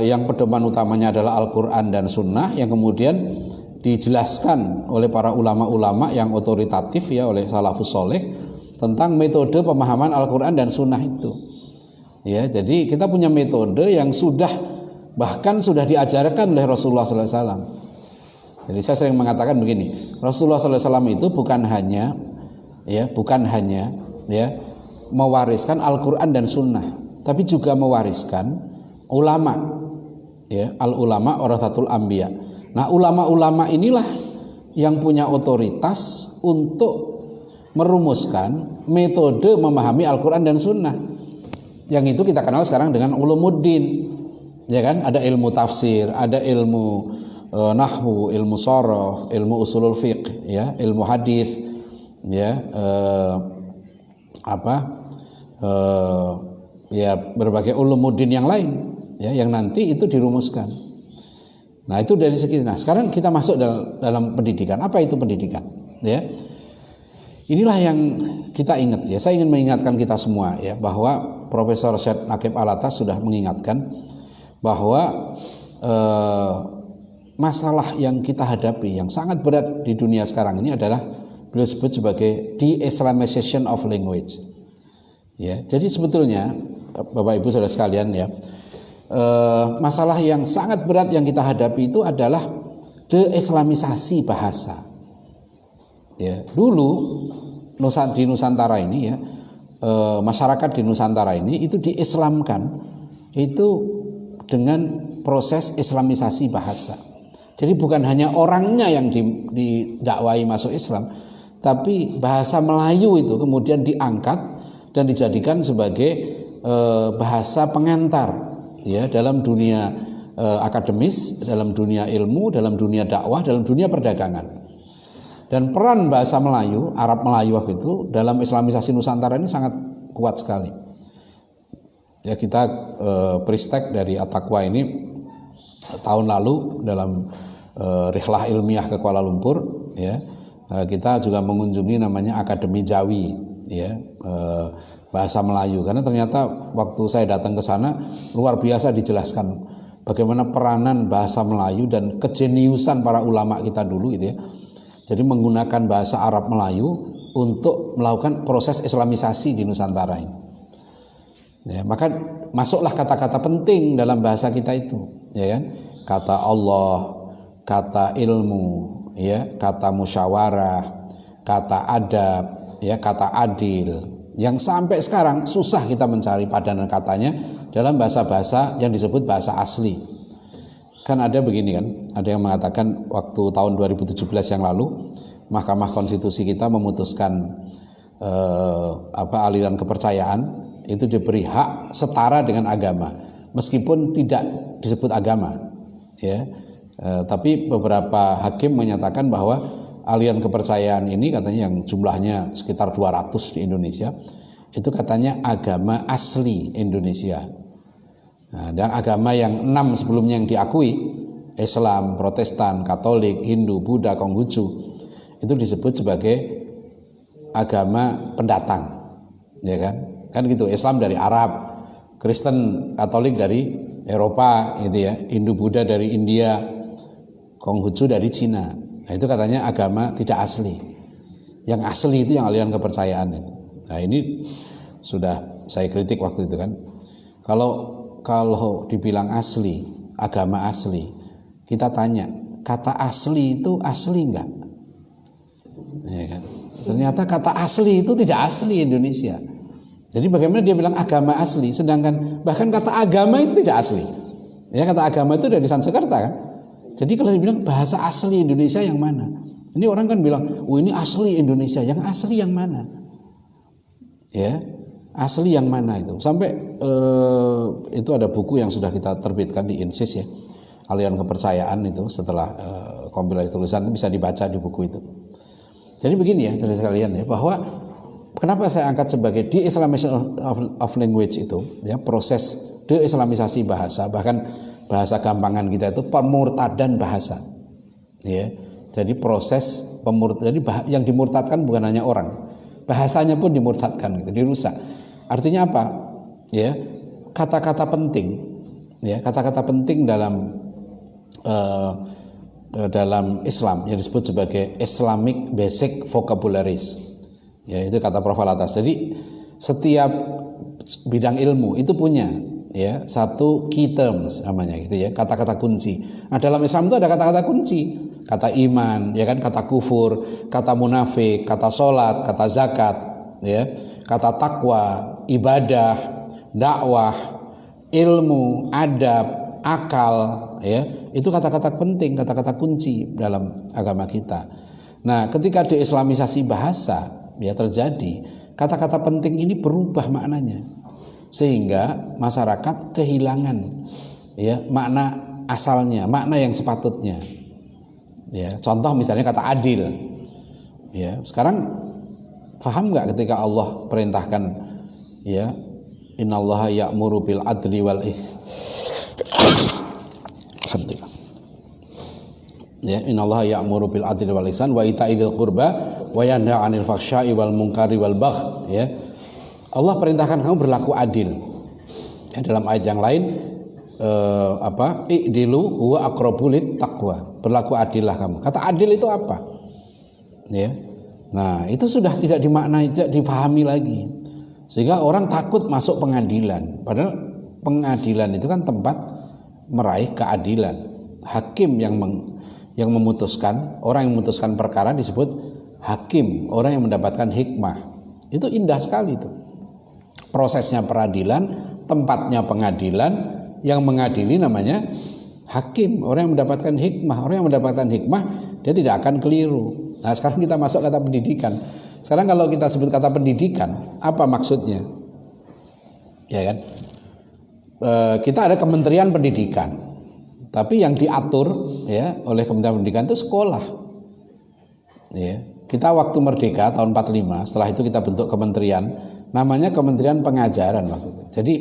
Speaker 2: yang pedoman utamanya adalah Al-Quran dan Sunnah, yang kemudian dijelaskan oleh para ulama-ulama yang otoritatif, ya, oleh salafus soleh tentang metode pemahaman Al-Quran dan Sunnah itu. Ya, jadi kita punya metode yang bahkan sudah diajarkan oleh Rasulullah SAW. Jadi saya sering mengatakan begini, Rasulullah SAW itu bukan hanya mewariskan Al-Quran dan Sunnah, tapi juga mewariskan ulama, ya, al-ulama warathatul anbiya. Nah, ulama-ulama inilah yang punya otoritas untuk merumuskan metode memahami Al-Quran dan Sunnah, yang itu kita kenal sekarang dengan ulumuddin. Ya kan, ada ilmu tafsir, ada ilmu nahwu, ilmu sorof, ilmu usulul fiqh, ya, ilmu hadis, ya, ya, berbagai ulumuddin yang lain, ya, yang nanti itu dirumuskan. Nah, itu dari segi. Nah, sekarang kita masuk dalam pendidikan. Apa itu pendidikan? Ya, inilah yang kita ingat. Ya, saya ingin mengingatkan kita semua, ya, bahwa Profesor Syed Naqib Alatas sudah mengingatkan bahwa masalah yang kita hadapi yang sangat berat di dunia sekarang ini adalah beliau sebut sebagai de-Islamization of language. Ya, jadi sebetulnya Bapak Ibu Saudara sekalian, ya, masalah yang sangat berat yang kita hadapi itu adalah de-Islamisasi bahasa. Ya, dulu di Nusantara ini, ya, masyarakat di Nusantara ini itu diislamkan itu dengan proses islamisasi bahasa. Jadi bukan hanya orangnya yang didakwai masuk Islam, tapi bahasa Melayu itu kemudian diangkat dan dijadikan sebagai bahasa pengantar, ya, dalam dunia akademis, dalam dunia ilmu, dalam dunia dakwah, dalam dunia perdagangan. Dan peran bahasa Melayu, Arab Melayu waktu itu dalam islamisasi Nusantara ini sangat kuat sekali. Ya, kita Pristek dari At-Taqwa ini tahun lalu dalam rihlah ilmiah ke Kuala Lumpur, ya, kita juga mengunjungi namanya Akademi Jawi, ya, bahasa Melayu, karena ternyata waktu saya datang ke sana luar biasa dijelaskan bagaimana peranan bahasa Melayu dan kejeniusan para ulama kita dulu, gitu, ya. Jadi menggunakan bahasa Arab Melayu untuk melakukan proses islamisasi di Nusantara ini. Ya, maka masuklah kata-kata penting dalam bahasa kita itu, ya kan? Kata Allah, kata ilmu, ya, kata musyawarah, kata adab, ya, kata adil, yang sampai sekarang susah kita mencari padanan katanya dalam bahasa-bahasa yang disebut bahasa asli. Kan ada begini kan, ada yang mengatakan waktu tahun 2017 yang lalu Mahkamah Konstitusi kita memutuskan aliran kepercayaan itu diberi hak setara dengan agama, meskipun tidak disebut agama, ya. Tapi beberapa hakim menyatakan bahwa aliran kepercayaan ini katanya yang jumlahnya sekitar 200 di Indonesia, itu katanya agama asli Indonesia. Nah, dan agama yang 6 sebelumnya yang diakui, Islam, Protestan, Katolik, Hindu, Buddha, Konghucu, itu disebut sebagai agama pendatang, ya kan? Kan gitu, Islam dari Arab, Kristen, Katolik dari Eropa, gitu ya, Hindu, Buddha dari India, Konghucu dari Cina. Nah, itu katanya agama tidak asli. Yang asli itu yang aliran kepercayaan itu. Nah ini sudah saya kritik waktu itu kan. Kalau dibilang asli, agama asli, kita tanya, kata asli itu asli enggak? Ya kan? Ternyata kata asli itu tidak asli Indonesia. Jadi bagaimana dia bilang agama asli, sedangkan bahkan kata agama itu tidak asli. Ya, kata agama itu dari Sanskerta kan. Jadi kalau dibilang bahasa asli Indonesia yang mana? Ini orang kan bilang, oh ini asli Indonesia, yang asli yang mana? Ya. Asli yang mana itu? Sampai itu ada buku yang sudah kita terbitkan di INSIS ya, Aliran Kepercayaan itu setelah kompilasi tulisan itu bisa dibaca di buku itu. Jadi begini ya, saudara sekalian ya, bahwa kenapa saya angkat sebagai de-Islamization of language itu, ya proses de-Islamisasi bahasa, bahkan bahasa gampangan kita itu pemurtadan bahasa, ya. Jadi proses jadi yang dimurtadkan bukan hanya orang, bahasanya pun dimurtadkan, gitu, dirusak. Artinya apa? Ya, kata-kata penting, ya, kata-kata penting dalam Islam yang disebut sebagai Islamic Basic Vocabularies. Ya, itu kata Prof. Alatas. Jadi setiap bidang ilmu itu punya ya satu key terms namanya gitu ya, kata-kata kunci. Nah, dalam Islam itu ada kata-kata kunci. Kata iman, ya kan, kata kufur, kata munafik, kata sholat, kata zakat, ya, kata takwa, ibadah, dakwah, ilmu, adab, akal, ya, itu kata-kata penting, kata-kata kunci dalam agama kita. Nah, ketika de-Islamisasi bahasa ya terjadi, kata-kata penting ini berubah maknanya, sehingga masyarakat kehilangan ya makna asalnya, makna yang sepatutnya. Ya, contoh misalnya kata adil. Ya, sekarang paham nggak ketika Allah perintahkan ya, innallaha ya'muru bil adli wal alhamdulillah. Ya, innallaha ya'muru bil adli wal ihsan wa ita'i dzil qurba wa yanha 'anil fahsya'i wal munkari wal bagh, ya. Allah perintahkan kamu berlaku adil. Ya, dalam ayat yang lain i'dilu huwa aqrabu lit taqwa. Berlaku adillah kamu. Kata adil itu apa? Ya. Nah, itu sudah tidak dimaknai, tidak dipahami lagi. Sehingga orang takut masuk pengadilan. Padahal pengadilan itu kan tempat meraih keadilan. Hakim yang memutuskan, orang yang memutuskan perkara disebut hakim, orang yang mendapatkan hikmah. Itu indah sekali itu. Prosesnya peradilan, tempatnya pengadilan, yang mengadili namanya hakim, orang yang mendapatkan hikmah. Orang yang mendapatkan hikmah dia tidak akan keliru. Nah, sekarang kita masuk kata pendidikan. Sekarang kalau kita sebut kata pendidikan, apa maksudnya? Ya kan? Kita ada Kementerian Pendidikan, tapi yang diatur ya oleh Kementerian Pendidikan itu sekolah. Ya, kita waktu merdeka tahun 45, setelah itu kita bentuk kementerian, namanya Kementerian Pengajaran waktu itu. Jadi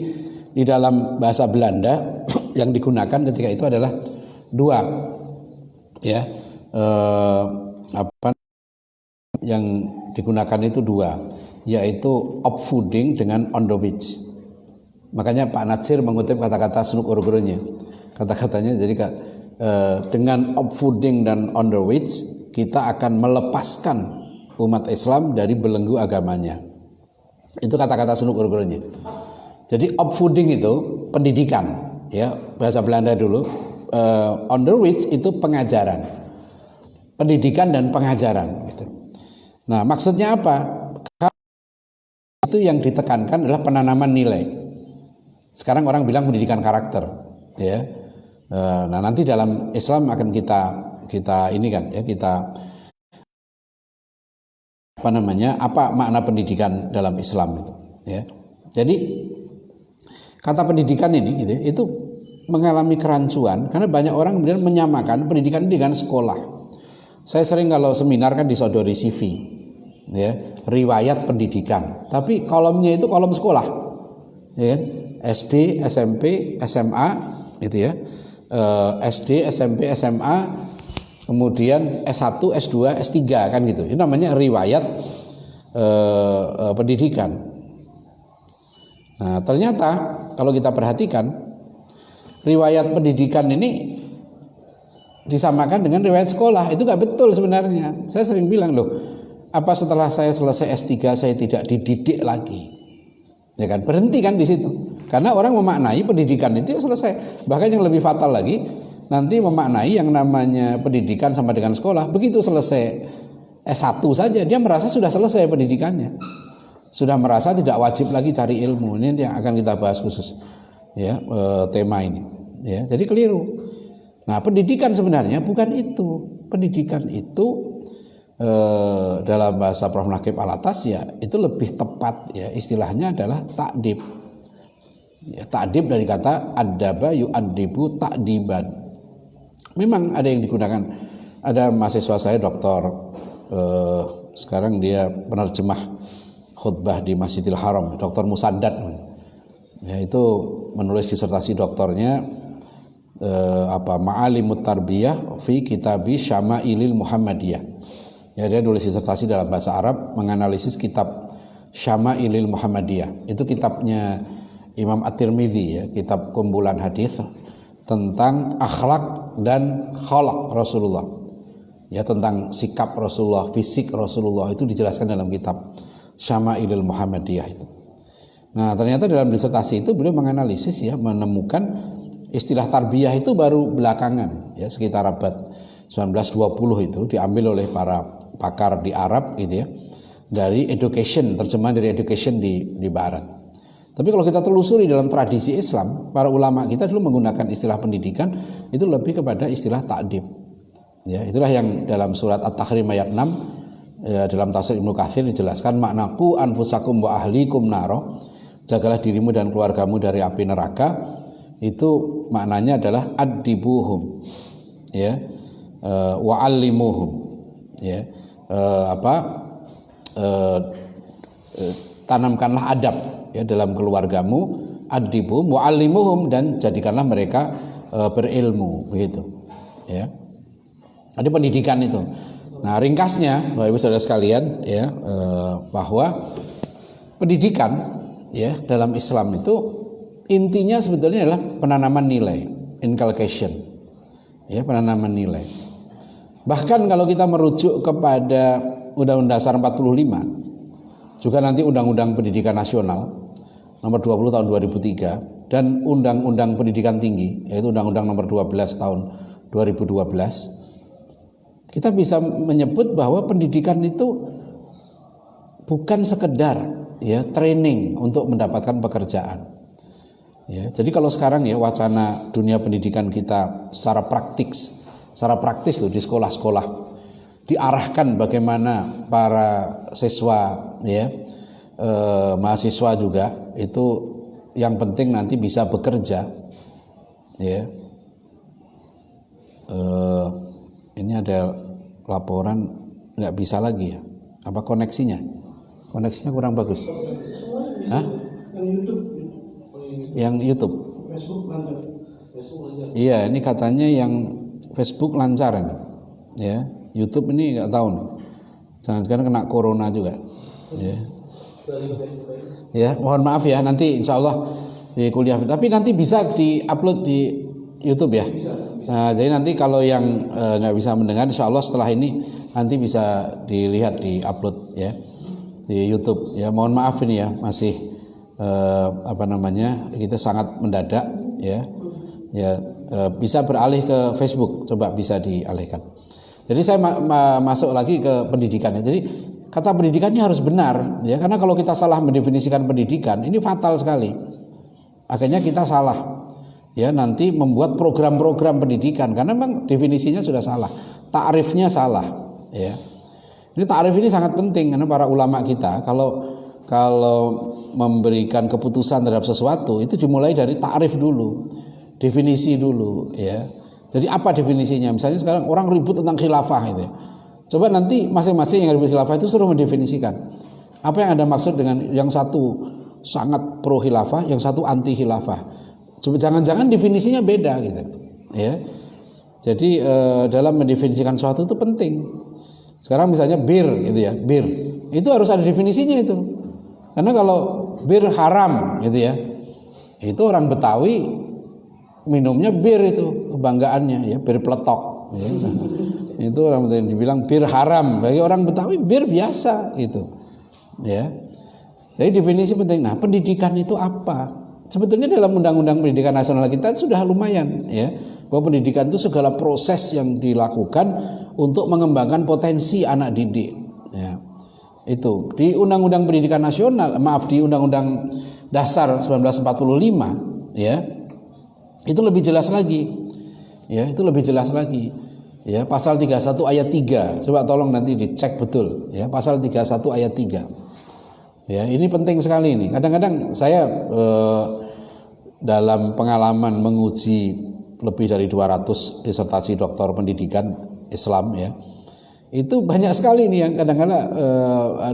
Speaker 2: di dalam bahasa Belanda yang digunakan ketika itu adalah dua, ya, yang digunakan itu dua, yaitu opvoeding dengan onderwijs. Makanya Pak Natsir mengutip kata-kata Snoek Oerogroenje. Kata-katanya jadi dengan opvoeding dan onderwijs kita akan melepaskan umat Islam dari belenggu agamanya. Itu kata-kata Snoek Oerogroenje. Jadi opvoeding itu pendidikan, ya, bahasa Belanda dulu. Onderwijs itu pengajaran, pendidikan dan pengajaran. Gitu. Nah, maksudnya apa? Itu yang ditekankan adalah penanaman nilai. Sekarang orang bilang pendidikan karakter, ya. Nah, nanti dalam Islam akan kita ini kan, ya, kita apa makna pendidikan dalam Islam itu, ya. Jadi kata pendidikan ini gitu, itu mengalami kerancuan karena banyak orang kemudian menyamakan pendidikan dengan sekolah. Saya sering kalau seminar kan disodori CV, ya, riwayat pendidikan, tapi kolomnya itu kolom sekolah, ya, SD, SMP, SMA, gitu ya, SD, SMP, SMA, kemudian S1, S2, S3 kan gitu. Itu namanya riwayat pendidikan. Nah, ternyata kalau kita perhatikan riwayat pendidikan ini disamakan dengan riwayat sekolah. Itu gak betul sebenarnya. Saya sering bilang loh, apa setelah saya selesai S3 saya tidak dididik lagi? Ya kan, berhenti kan di situ. Karena orang memaknai pendidikan itu selesai. Bahkan yang lebih fatal lagi, nanti memaknai yang namanya pendidikan sama dengan sekolah, begitu selesai S1 saja dia merasa sudah selesai pendidikannya. Sudah merasa tidak wajib lagi cari ilmu. Ini yang akan kita bahas khusus ya, tema ini. Ya, jadi keliru. Nah, pendidikan sebenarnya bukan itu. Pendidikan itu dalam bahasa Prof. Nakib Alatas ya itu lebih tepat ya, istilahnya adalah ta'dib. Ya, ta'dib dari kata adaba yu'addibu ta'diban. Memang ada yang digunakan. Ada mahasiswa saya doktor, sekarang dia penerjemah khutbah di Masjidil Haram, Dr. Musaddad. Ya, itu menulis disertasi doktornya Ma'alimut Tarbiyah fi Kitabi Syama'ilil Muhammadiyah. Ya, dia nulis disertasi dalam bahasa Arab menganalisis kitab Syama'ilil Muhammadiyah. Itu kitabnya Imam At-Tirmidzi ya, kitab kumpulan hadis tentang akhlak dan khalaq Rasulullah. Ya, tentang sikap Rasulullah, fisik Rasulullah itu dijelaskan dalam kitab Syama'ilil Muhammadiyah itu. Nah, ternyata dalam disertasi itu beliau menganalisis ya, menemukan istilah tarbiyah itu baru belakangan ya, sekitar abad 1920 itu diambil oleh para pakar di Arab gitu ya, dari education, terjemahan dari education di barat. Tapi kalau kita telusuri dalam tradisi Islam, para ulama kita dulu menggunakan istilah pendidikan itu lebih kepada istilah ta'dib. Ya, itulah yang dalam surat At-Tahrim ayat 6 ya, dalam tafsir Ibnu Katsir dijelaskan maknaku anfusakum wa ahlikum naro, jagalah dirimu dan keluargamu dari api neraka. Itu maknanya adalah adibuhum ya, wa'allimuhum ya, tanamkanlah adab ya dalam keluargamu, adibuhum wa'allimuhum, dan jadikanlah mereka berilmu begitu ya. Ada pendidikan itu. Nah, ringkasnya Bapak Ibu Saudara sekalian ya, bahwa pendidikan ya dalam Islam itu intinya sebetulnya adalah penanaman nilai, inculcation. Ya, penanaman nilai. Bahkan kalau kita merujuk kepada Undang-Undang Dasar 45, juga nanti Undang-Undang Pendidikan Nasional nomor 20 tahun 2003 dan Undang-Undang Pendidikan Tinggi yaitu Undang-Undang nomor 12 tahun 2012, kita bisa menyebut bahwa pendidikan itu bukan sekedar ya training untuk mendapatkan pekerjaan. Ya, jadi kalau sekarang ya wacana dunia pendidikan kita secara praktis loh di sekolah-sekolah diarahkan bagaimana para siswa ya, mahasiswa juga itu yang penting nanti bisa bekerja ya. Ini ada laporan nggak bisa lagi ya, apa koneksinya kurang bagus. Hah? Yang YouTube. Iya, ini katanya yang Facebook lancar ini. Ya, YouTube ini nggak tahu nih. Jangan-jangan kena corona juga. Ya. Ya, mohon maaf ya, nanti insya Allah di kuliah. Tapi nanti bisa di-upload di YouTube ya. Nah, jadi nanti kalau yang nggak bisa mendengar, insya Allah setelah ini nanti bisa dilihat di-upload ya di YouTube. Ya, mohon maaf ini ya, masih kita sangat mendadak ya. Ya, bisa beralih ke Facebook, coba bisa dialihkan. Jadi saya masuk lagi ke pendidikan. Jadi kata pendidikan ini harus benar ya, karena kalau kita salah mendefinisikan pendidikan ini fatal sekali. Akhirnya kita salah ya, nanti membuat program-program pendidikan karena memang definisinya sudah salah, ta'rifnya salah ya. Ini ta'rif ini sangat penting karena para ulama kita kalau memberikan keputusan terhadap sesuatu itu dimulai dari ta'rif dulu, definisi dulu ya. Jadi apa definisinya? Misalnya sekarang orang ribut tentang khilafah itu ya. Coba nanti masing-masing yang ribut khilafah itu suruh mendefinisikan apa yang Anda maksud dengan yang satu sangat pro khilafah, yang satu anti khilafah. Coba jangan-jangan definisinya beda gitu ya. Jadi dalam mendefinisikan sesuatu itu penting. Sekarang misalnya bir gitu ya, bir itu harus ada definisinya itu. Karena kalau bir haram gitu ya, itu orang Betawi minumnya bir itu kebanggaannya ya, bir peletok Ya. Itu orang Betawi dibilang bir haram, bagi orang Betawi bir biasa gitu. Ya. Jadi definisi penting. Nah, pendidikan itu apa? Sebetulnya dalam Undang-Undang Pendidikan Nasional kita sudah lumayan ya, bahwa pendidikan itu segala proses yang dilakukan untuk mengembangkan potensi anak didik. Ya. Itu di Undang-Undang Pendidikan Nasional, di Undang-Undang Dasar 1945 ya. Itu lebih jelas lagi. Ya, itu lebih jelas lagi. Ya, pasal 31 ayat 3. Coba tolong nanti dicek betul ya, pasal 31 ayat 3. Ya, ini penting sekali ini. Kadang-kadang saya dalam pengalaman menguji lebih dari 200 disertasi doktor pendidikan Islam ya. Itu banyak sekali nih yang kadang-kadang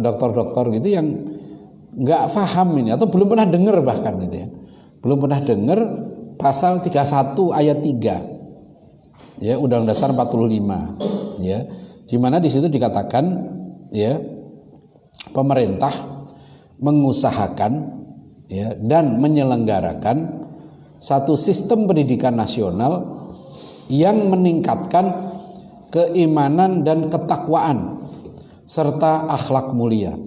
Speaker 2: dokter-dokter gitu yang nggak paham ini atau belum pernah dengar bahkan gitu ya. Belum pernah dengar pasal 31 ayat 3. Ya, Undang-Undang Dasar 45 ya. Di mana di situ dikatakan ya, pemerintah mengusahakan ya, dan menyelenggarakan satu sistem pendidikan nasional yang meningkatkan keimanan dan ketakwaan serta akhlak mulia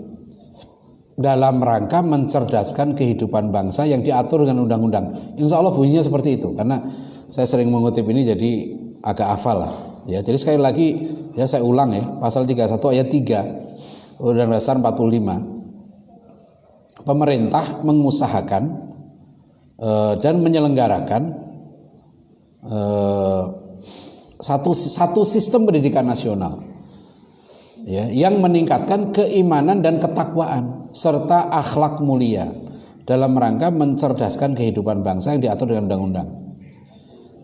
Speaker 2: dalam rangka mencerdaskan kehidupan bangsa yang diatur dengan undang-undang. Insya Allah bunyinya seperti itu, karena saya sering mengutip ini jadi agak hafal lah ya. Jadi sekali lagi ya, saya ulang ya, pasal 31 ayat 3 Undang-Undang Dasar 45. Pemerintah mengusahakan dan menyelenggarakan satu sistem pendidikan nasional ya, yang meningkatkan keimanan dan ketakwaan serta akhlak mulia dalam rangka mencerdaskan kehidupan bangsa yang diatur dengan undang-undang.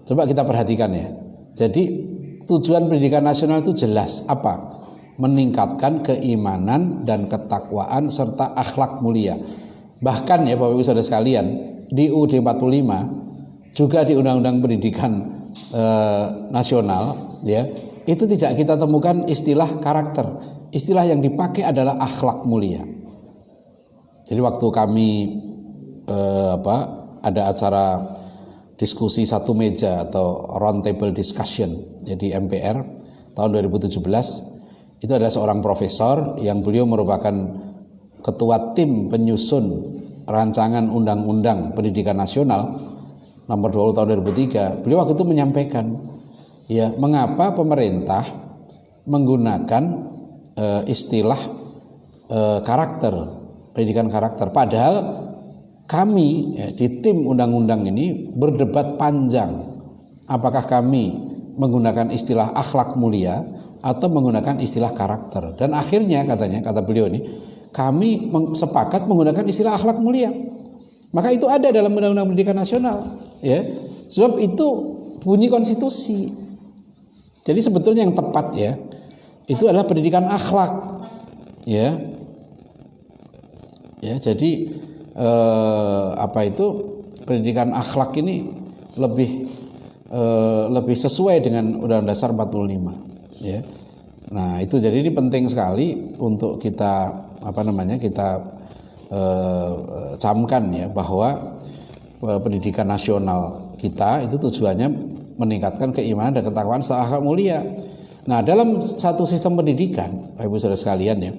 Speaker 2: Coba kita perhatikan ya. Jadi tujuan pendidikan nasional itu jelas apa? Meningkatkan keimanan dan ketakwaan serta akhlak mulia. Bahkan ya Bapak Ibu Saudara sekalian, di UUD 45 juga di Undang-Undang Pendidikan Nasional ya, itu tidak kita temukan istilah karakter. Istilah yang dipakai adalah akhlak mulia. Jadi waktu kami ada acara diskusi satu meja atau round table discussion ya, di MPR tahun 2017, itu adalah seorang profesor yang beliau merupakan ketua tim penyusun rancangan undang-undang pendidikan nasional nomor 20 tahun 2003. Beliau waktu itu menyampaikan ya, mengapa pemerintah menggunakan istilah karakter, pendidikan karakter, padahal kami ya, di tim undang-undang ini berdebat panjang apakah kami menggunakan istilah akhlak mulia atau menggunakan istilah karakter. Dan akhirnya katanya, kata beliau ini, kami sepakat menggunakan istilah akhlak mulia. Maka itu ada dalam Undang-Undang Pendidikan Nasional ya. Sebab itu bunyi konstitusi. Jadi sebetulnya yang tepat ya, itu adalah pendidikan akhlak ya. Ya, jadi pendidikan akhlak ini lebih sesuai dengan Undang-Undang Dasar 45 ya. Nah, itu jadi ini penting sekali untuk kita camkan ya, bahwa pendidikan nasional kita itu tujuannya meningkatkan keimanan dan ketakwaan serta akhlak mulia. Nah, dalam satu sistem pendidikan, Bapak Ibu Saudara sekalian ya,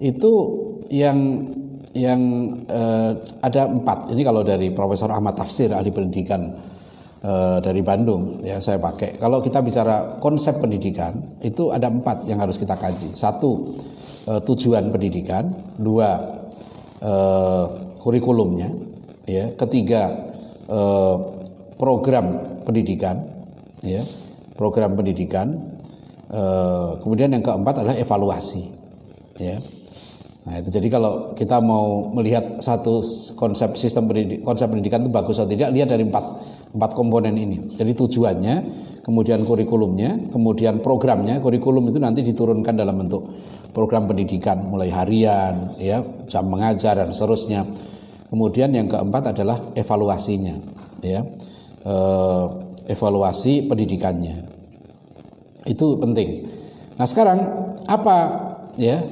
Speaker 2: itu yang ada 4. Ini kalau dari Profesor Ahmad Tafsir, ahli pendidikan dari Bandung ya, saya pakai. Kalau kita bicara konsep pendidikan itu ada 4 yang harus kita kaji. 1, tujuan pendidikan. 2, kurikulumnya ya. 3, program pendidikan ya, program pendidikan. Kemudian yang keempat adalah evaluasi ya. Nah, itu jadi kalau kita mau melihat satu konsep pendidikan itu bagus atau tidak, lihat dari empat komponen ini. Jadi tujuannya, kemudian kurikulumnya, kemudian programnya. Kurikulum itu nanti diturunkan dalam bentuk program pendidikan mulai harian ya, jam mengajar dan seterusnya. Kemudian yang keempat adalah evaluasinya ya. Evaluasi pendidikannya. Itu penting. Nah, sekarang apa ya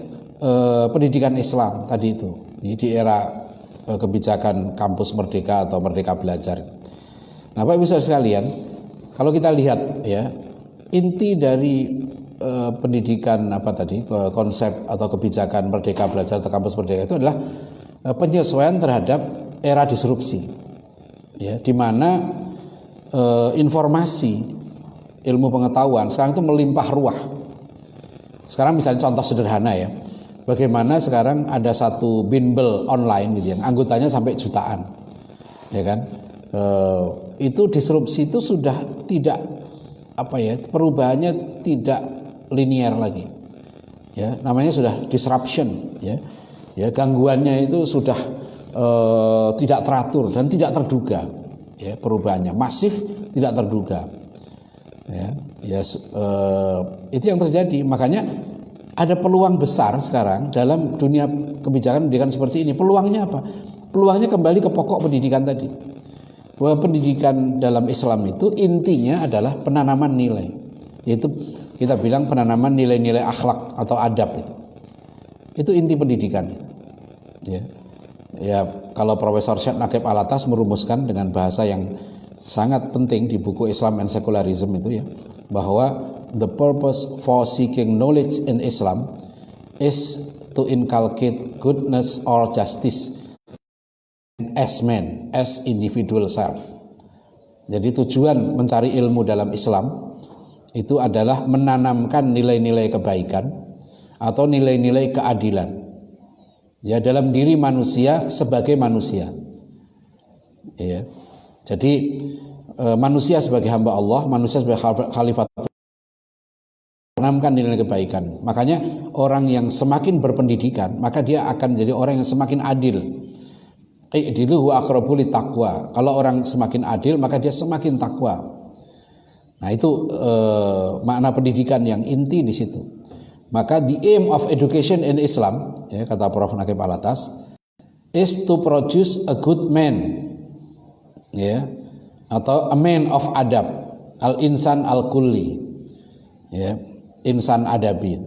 Speaker 2: pendidikan Islam tadi itu di era kebijakan kampus merdeka atau merdeka belajar. Nah, Bapak Ibu sekalian, kalau kita lihat ya, inti dari pendidikan konsep atau kebijakan Merdeka Belajar atau Kampus Merdeka itu adalah penyesuaian terhadap era disrupsi, ya, di mana informasi, ilmu pengetahuan sekarang itu melimpah ruah. Sekarang misalnya contoh sederhana ya, bagaimana sekarang ada satu bimbel online gitu yang anggotanya sampai jutaan, ya kan? Itu disrupsi itu sudah tidak perubahannya tidak linear lagi, ya, namanya sudah disruption, ya, gangguannya itu sudah tidak teratur dan tidak terduga, ya, perubahannya masif, tidak terduga, itu yang terjadi. Makanya ada peluang besar sekarang dalam dunia kebijakan pendidikan seperti ini. Peluangnya apa? Peluangnya kembali ke pokok pendidikan tadi, bahwa pendidikan dalam Islam itu intinya adalah penanaman nilai, yaitu kita bilang penanaman nilai-nilai akhlak atau adab itu inti pendidikan, ya, kalau Profesor Syed Naqib Alatas merumuskan dengan bahasa yang sangat penting di buku Islam and Secularism itu, ya, bahwa the purpose for seeking knowledge in Islam is to inculcate goodness or justice as man, as individual self. Jadi tujuan mencari ilmu dalam Islam itu adalah menanamkan nilai-nilai kebaikan atau nilai-nilai keadilan, ya, dalam diri manusia sebagai manusia, ya. Jadi manusia sebagai hamba Allah, manusia sebagai khalifat, menanamkan nilai kebaikan. Makanya orang yang semakin berpendidikan, maka dia akan menjadi orang yang semakin adil. I'dilu huwa aqrabu littaqwa. Kalau orang semakin adil, maka dia semakin takwa. Nah, itu makna pendidikan yang inti di situ. Maka the aim of education in Islam, ya, kata Prof. Naqib Alatas, is to produce a good man, ya, atau a man of adab, al-insan al-kulli, ya, insan adabi.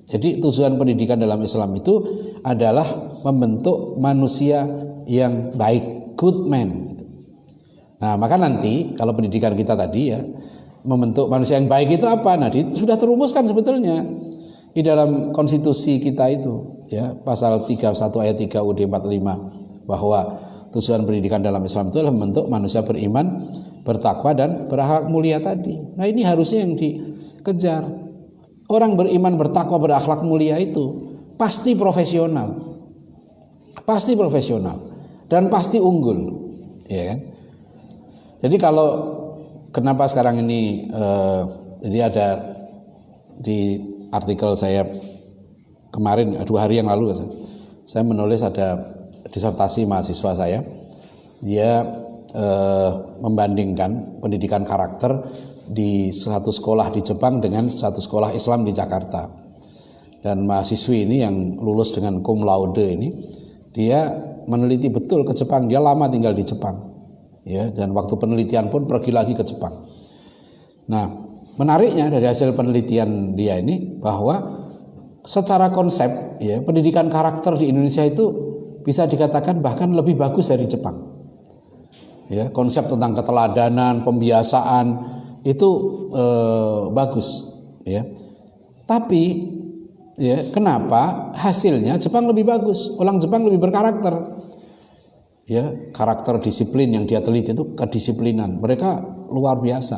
Speaker 2: Jadi tujuan pendidikan dalam Islam itu adalah membentuk manusia yang baik, good man. Nah, maka nanti kalau pendidikan kita tadi, ya, membentuk manusia yang baik itu apa? Nah, sudah terumuskan sebetulnya di dalam konstitusi kita itu, ya, pasal 31 ayat 3 UUD 45, bahwa tujuan pendidikan dalam Islam itu adalah membentuk manusia beriman, bertakwa dan berakhlak mulia tadi. Nah, ini harusnya yang dikejar. Orang beriman, bertakwa, berakhlak mulia itu pasti profesional. Pasti profesional dan pasti unggul, ya kan? Jadi kalau kenapa sekarang ini jadi ada di artikel saya kemarin 2 hari yang lalu, saya menulis ada disertasi mahasiswa saya, dia membandingkan pendidikan karakter di satu sekolah di Jepang dengan satu sekolah Islam di Jakarta. Dan mahasiswi ini yang lulus dengan cum laude ini, dia meneliti betul ke Jepang, dia lama tinggal di Jepang, ya, dan waktu penelitian pun pergi lagi ke Jepang. Nah, menariknya dari hasil penelitian dia ini bahwa secara konsep, ya, pendidikan karakter di Indonesia itu bisa dikatakan bahkan lebih bagus dari Jepang. Ya, konsep tentang keteladanan, pembiasaan itu bagus, ya. Tapi, ya, kenapa hasilnya Jepang lebih bagus? Orang Jepang lebih berkarakter, ya, karakter disiplin yang dia teliti itu kedisiplinan mereka luar biasa,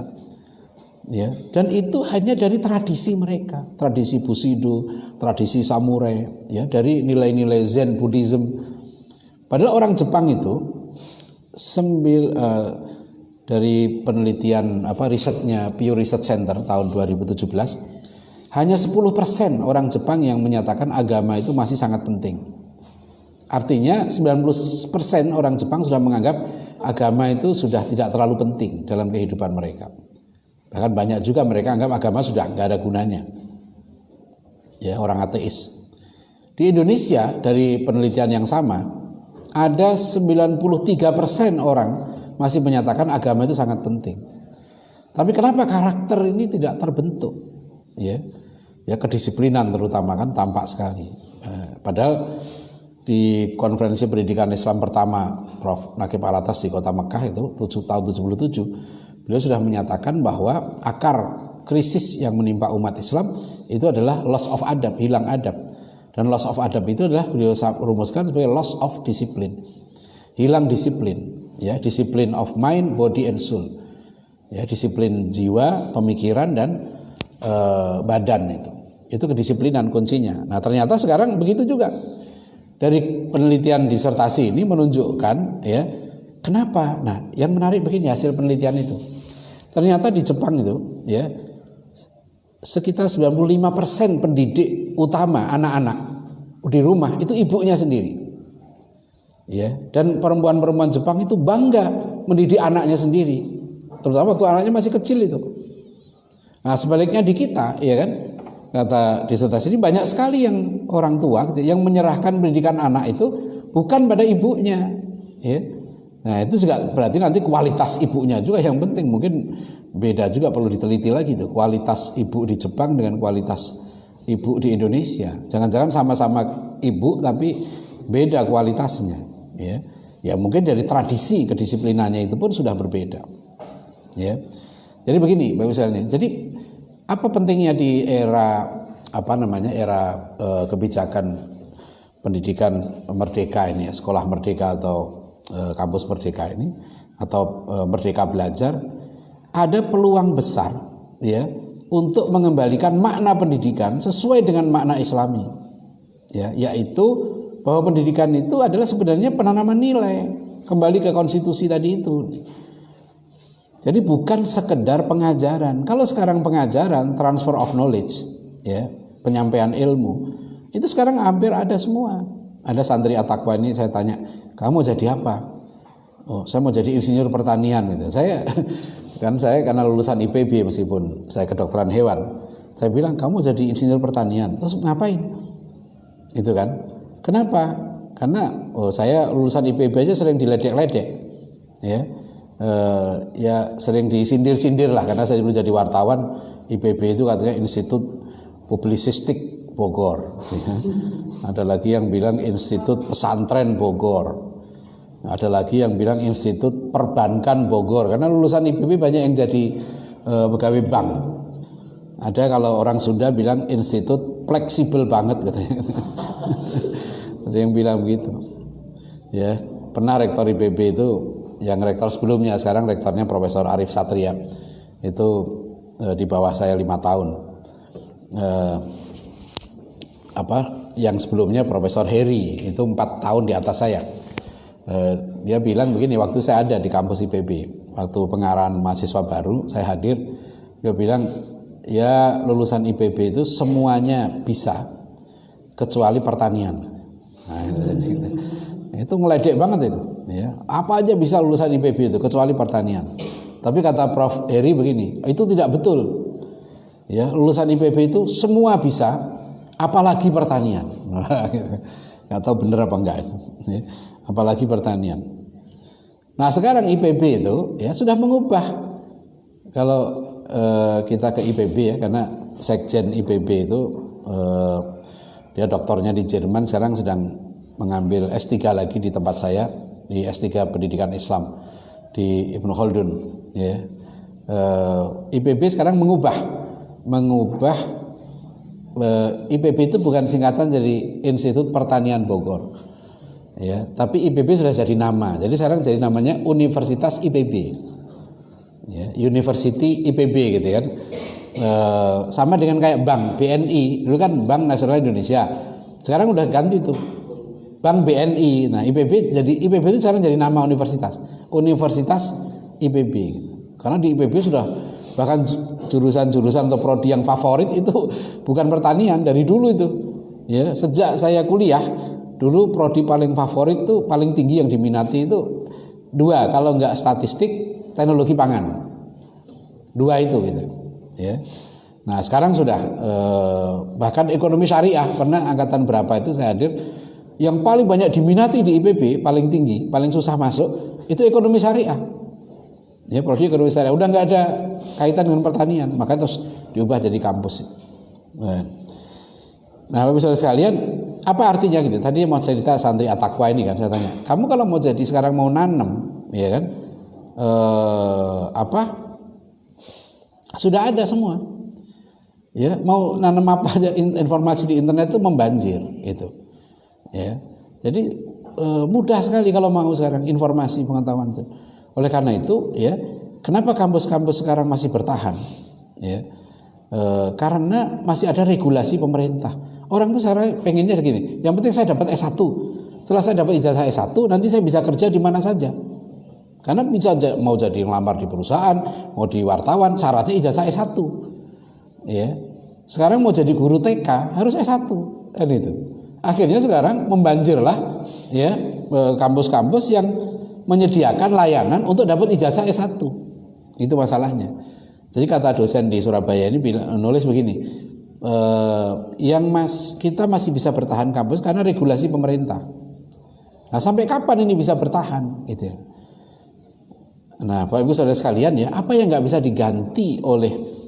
Speaker 2: ya. Dan itu hanya dari tradisi mereka, tradisi Bushido, tradisi samurai, ya, dari nilai-nilai Zen Buddhism. Padahal orang Jepang itu dari penelitian risetnya Pew Research Center tahun 2017, hanya 10% orang Jepang yang menyatakan agama itu masih sangat penting. Artinya 90% orang Jepang sudah menganggap agama itu sudah tidak terlalu penting dalam kehidupan mereka. Bahkan banyak juga mereka anggap agama sudah nggak ada gunanya, ya, orang ateis. Di Indonesia dari penelitian yang sama ada 93% orang masih menyatakan agama itu sangat penting. Tapi kenapa karakter ini tidak terbentuk? Ya, kedisiplinan terutama kan tampak sekali. Padahal di konferensi pendidikan Islam pertama Prof. Naqib Alatas di kota Mekah itu tahun 77, beliau sudah menyatakan bahwa akar krisis yang menimpa umat Islam itu adalah loss of adab, hilang adab. Dan loss of adab itu adalah beliau rumuskan sebagai loss of discipline. Hilang disiplin, ya, disiplin of mind, body and soul. Ya, disiplin jiwa, pemikiran dan badan itu. Itu kedisiplinan kuncinya. Nah, ternyata sekarang begitu juga. Dari penelitian disertasi ini menunjukkan, ya, kenapa? Nah, yang menarik begini hasil penelitian itu. Ternyata di Jepang itu, ya, sekitar 95% pendidik utama anak-anak di rumah itu ibunya sendiri. Ya, dan perempuan-perempuan Jepang itu bangga mendidik anaknya sendiri, terutama waktu anaknya masih kecil itu. Nah, sebaliknya di kita, ya kan, kata disertasi ini banyak sekali yang orang tua yang menyerahkan pendidikan anak itu bukan pada ibunya, ya. Nah, itu juga berarti nanti kualitas ibunya juga yang penting, mungkin beda juga, perlu diteliti lagi tuh kualitas ibu di Jepang dengan kualitas ibu di Indonesia. Jangan-jangan sama-sama ibu tapi beda kualitasnya, ya. Ya mungkin dari tradisi kedisiplinannya itu pun sudah berbeda, ya. Jadi begini, Bapak Ibu sekalian. Jadi apa pentingnya di era kebijakan pendidikan merdeka ini, sekolah merdeka atau kampus merdeka ini atau merdeka belajar? Ada peluang besar, ya, untuk mengembalikan makna pendidikan sesuai dengan makna Islami, ya, yaitu bahwa pendidikan itu adalah sebenarnya penanaman nilai, kembali ke konstitusi tadi itu. Jadi bukan sekedar pengajaran. Kalau sekarang pengajaran, transfer of knowledge, ya, penyampaian ilmu, itu sekarang hampir ada semua. Ada santri At-Taqwa ini saya tanya, kamu jadi apa? Oh, saya mau jadi insinyur pertanian gitu. Saya karena lulusan IPB meskipun saya kedokteran hewan. Saya bilang, kamu jadi insinyur pertanian. Terus ngapain? Itu kan. Kenapa? Karena saya lulusan IPB aja sering diledek-ledek. Ya. Ya sering disindir-sindir lah karena saya dulu jadi wartawan. IPB itu katanya Institut Publisistik Bogor. Ya. Ada lagi yang bilang Institut Pesantren Bogor. Ada lagi yang bilang Institut Perbankan Bogor, karena lulusan IPB banyak yang jadi pegawai bank. Ada kalau orang Sunda bilang Institut Fleksibel banget katanya. Ada yang bilang begitu. Ya, pernah rektor IPB itu, yang rektor sebelumnya, sekarang rektornya Profesor Arif Satria, itu di bawah saya 5 tahun. Yang sebelumnya Profesor Heri itu 4 tahun di atas saya. Dia bilang begini, waktu saya ada di kampus IPB, waktu pengarahan mahasiswa baru saya hadir, dia bilang, ya lulusan IPB itu semuanya bisa kecuali pertanian. Nah, itu ngeledek banget itu, ya. Apa aja bisa lulusan IPB itu kecuali pertanian. Tapi kata Prof Heri begini, itu tidak betul. Ya, lulusan IPB itu semua bisa, apalagi pertanian. Nggak tahu bener apa enggak itu, ya. Apalagi pertanian. Nah sekarang IPB itu ya sudah mengubah. Kalau kita ke IPB ya, karena sekjen IPB itu dia doktornya di Jerman, sekarang sedang mengambil S3 lagi di tempat saya, di S3 Pendidikan Islam di Ibnu Khaldun, ya. IPB sekarang mengubah IPB itu bukan singkatan dari Institut Pertanian Bogor. Ya, tapi IPB sudah jadi nama. Jadi sekarang jadi namanya Universitas IPB. Ya, University IPB gitu kan. Sama dengan kayak bank BNI. Dulu kan Bank Nasional Indonesia. Sekarang udah ganti tuh. Bank BNI. Nah, IPB itu sekarang jadi nama universitas. Universitas IPB. Karena di IPB sudah bahkan jurusan-jurusan atau prodi yang favorit itu bukan pertanian dari dulu itu. Ya, sejak saya kuliah dulu prodi paling favorit tuh paling tinggi yang diminati itu 2, kalau enggak statistik, teknologi pangan. 2 itu gitu, ya. Nah, sekarang sudah bahkan ekonomi syariah, pernah angkatan berapa itu saya hadir, yang paling banyak diminati di IPB, paling tinggi, paling susah masuk, itu ekonomi syariah. Ya, prodi ekonomi syariah udah enggak ada kaitan dengan pertanian, maka terus diubah jadi kampus. Nah, Bapak Ibu sekalian, apa artinya gitu? Tadi mau cerita santri At-Taqwa ini kan, saya tanya, kamu kalau mau jadi sekarang mau nanam, ya kan? Sudah ada semua. Ya, mau nanam apa aja informasi di internet itu membanjir itu. Ya. Jadi mudah sekali kalau mau sekarang informasi pengetahuan itu. Oleh karena itu, ya, kenapa kampus-kampus sekarang masih bertahan? Ya. Karena masih ada regulasi pemerintah. Orang tuh sekarang pengennya begini, yang penting saya dapat S1. Setelah saya dapat ijazah S1, nanti saya bisa kerja di mana saja. Karena bisa mau jadi ngelamar di perusahaan, mau di wartawan, syaratnya ijazah S1. Ya. Sekarang mau jadi guru TK harus S1 kan itu. Akhirnya sekarang membanjirlah ya kampus-kampus yang menyediakan layanan untuk dapat ijazah S1. Itu masalahnya. Jadi kata dosen di Surabaya ini nulis begini, kita masih bisa bertahan kampus karena regulasi pemerintah. Nah, sampai kapan ini bisa bertahan gitu ya. Nah, Bapak Ibu Saudara sekalian ya, apa yang nggak bisa diganti oleh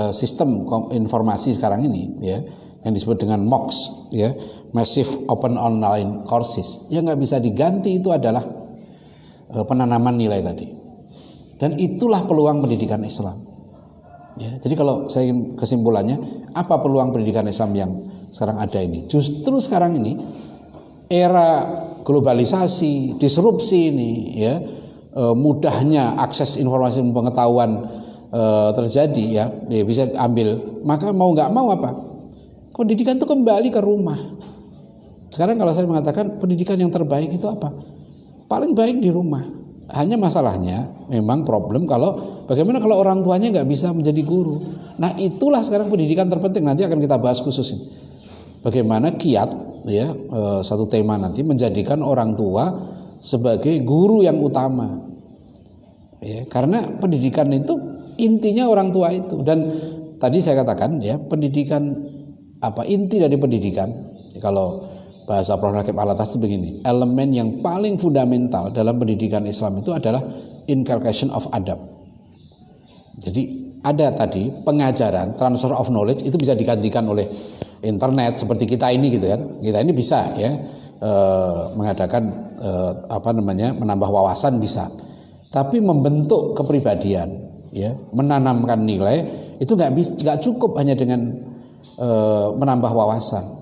Speaker 2: sistem informasi sekarang ini ya, yang disebut dengan MOOCs ya, Massive Open Online Courses, yang nggak bisa diganti itu adalah penanaman nilai tadi. Dan itulah peluang pendidikan Islam. Ya, jadi kalau saya ingin kesimpulannya, apa peluang pendidikan Islam yang sekarang ada ini? Justru sekarang ini era globalisasi, disrupsi ini, ya, mudahnya akses informasi dan pengetahuan terjadi, ya, bisa ambil. Maka mau nggak mau apa? Pendidikan itu kembali ke rumah. Sekarang kalau saya mengatakan pendidikan yang terbaik itu apa? Paling baik di rumah. Hanya masalahnya memang problem kalau bagaimana kalau orang tuanya nggak bisa menjadi guru. Nah, itulah sekarang pendidikan terpenting, nanti akan kita bahas khusus ini. Bagaimana kiat ya, satu tema nanti menjadikan orang tua sebagai guru yang utama. Ya, karena pendidikan itu intinya orang tua itu. Dan tadi saya katakan ya, pendidikan inti dari pendidikan, kalau bahasa Prof. Rakib Alatas itu begini, elemen yang paling fundamental dalam pendidikan Islam itu adalah inculcation of adab. Jadi ada tadi pengajaran, transfer of knowledge itu bisa digantikan oleh internet seperti kita ini gitu kan. Kita ini bisa ya mengadakan menambah wawasan bisa. Tapi membentuk kepribadian ya, menanamkan nilai itu nggak cukup hanya dengan menambah wawasan.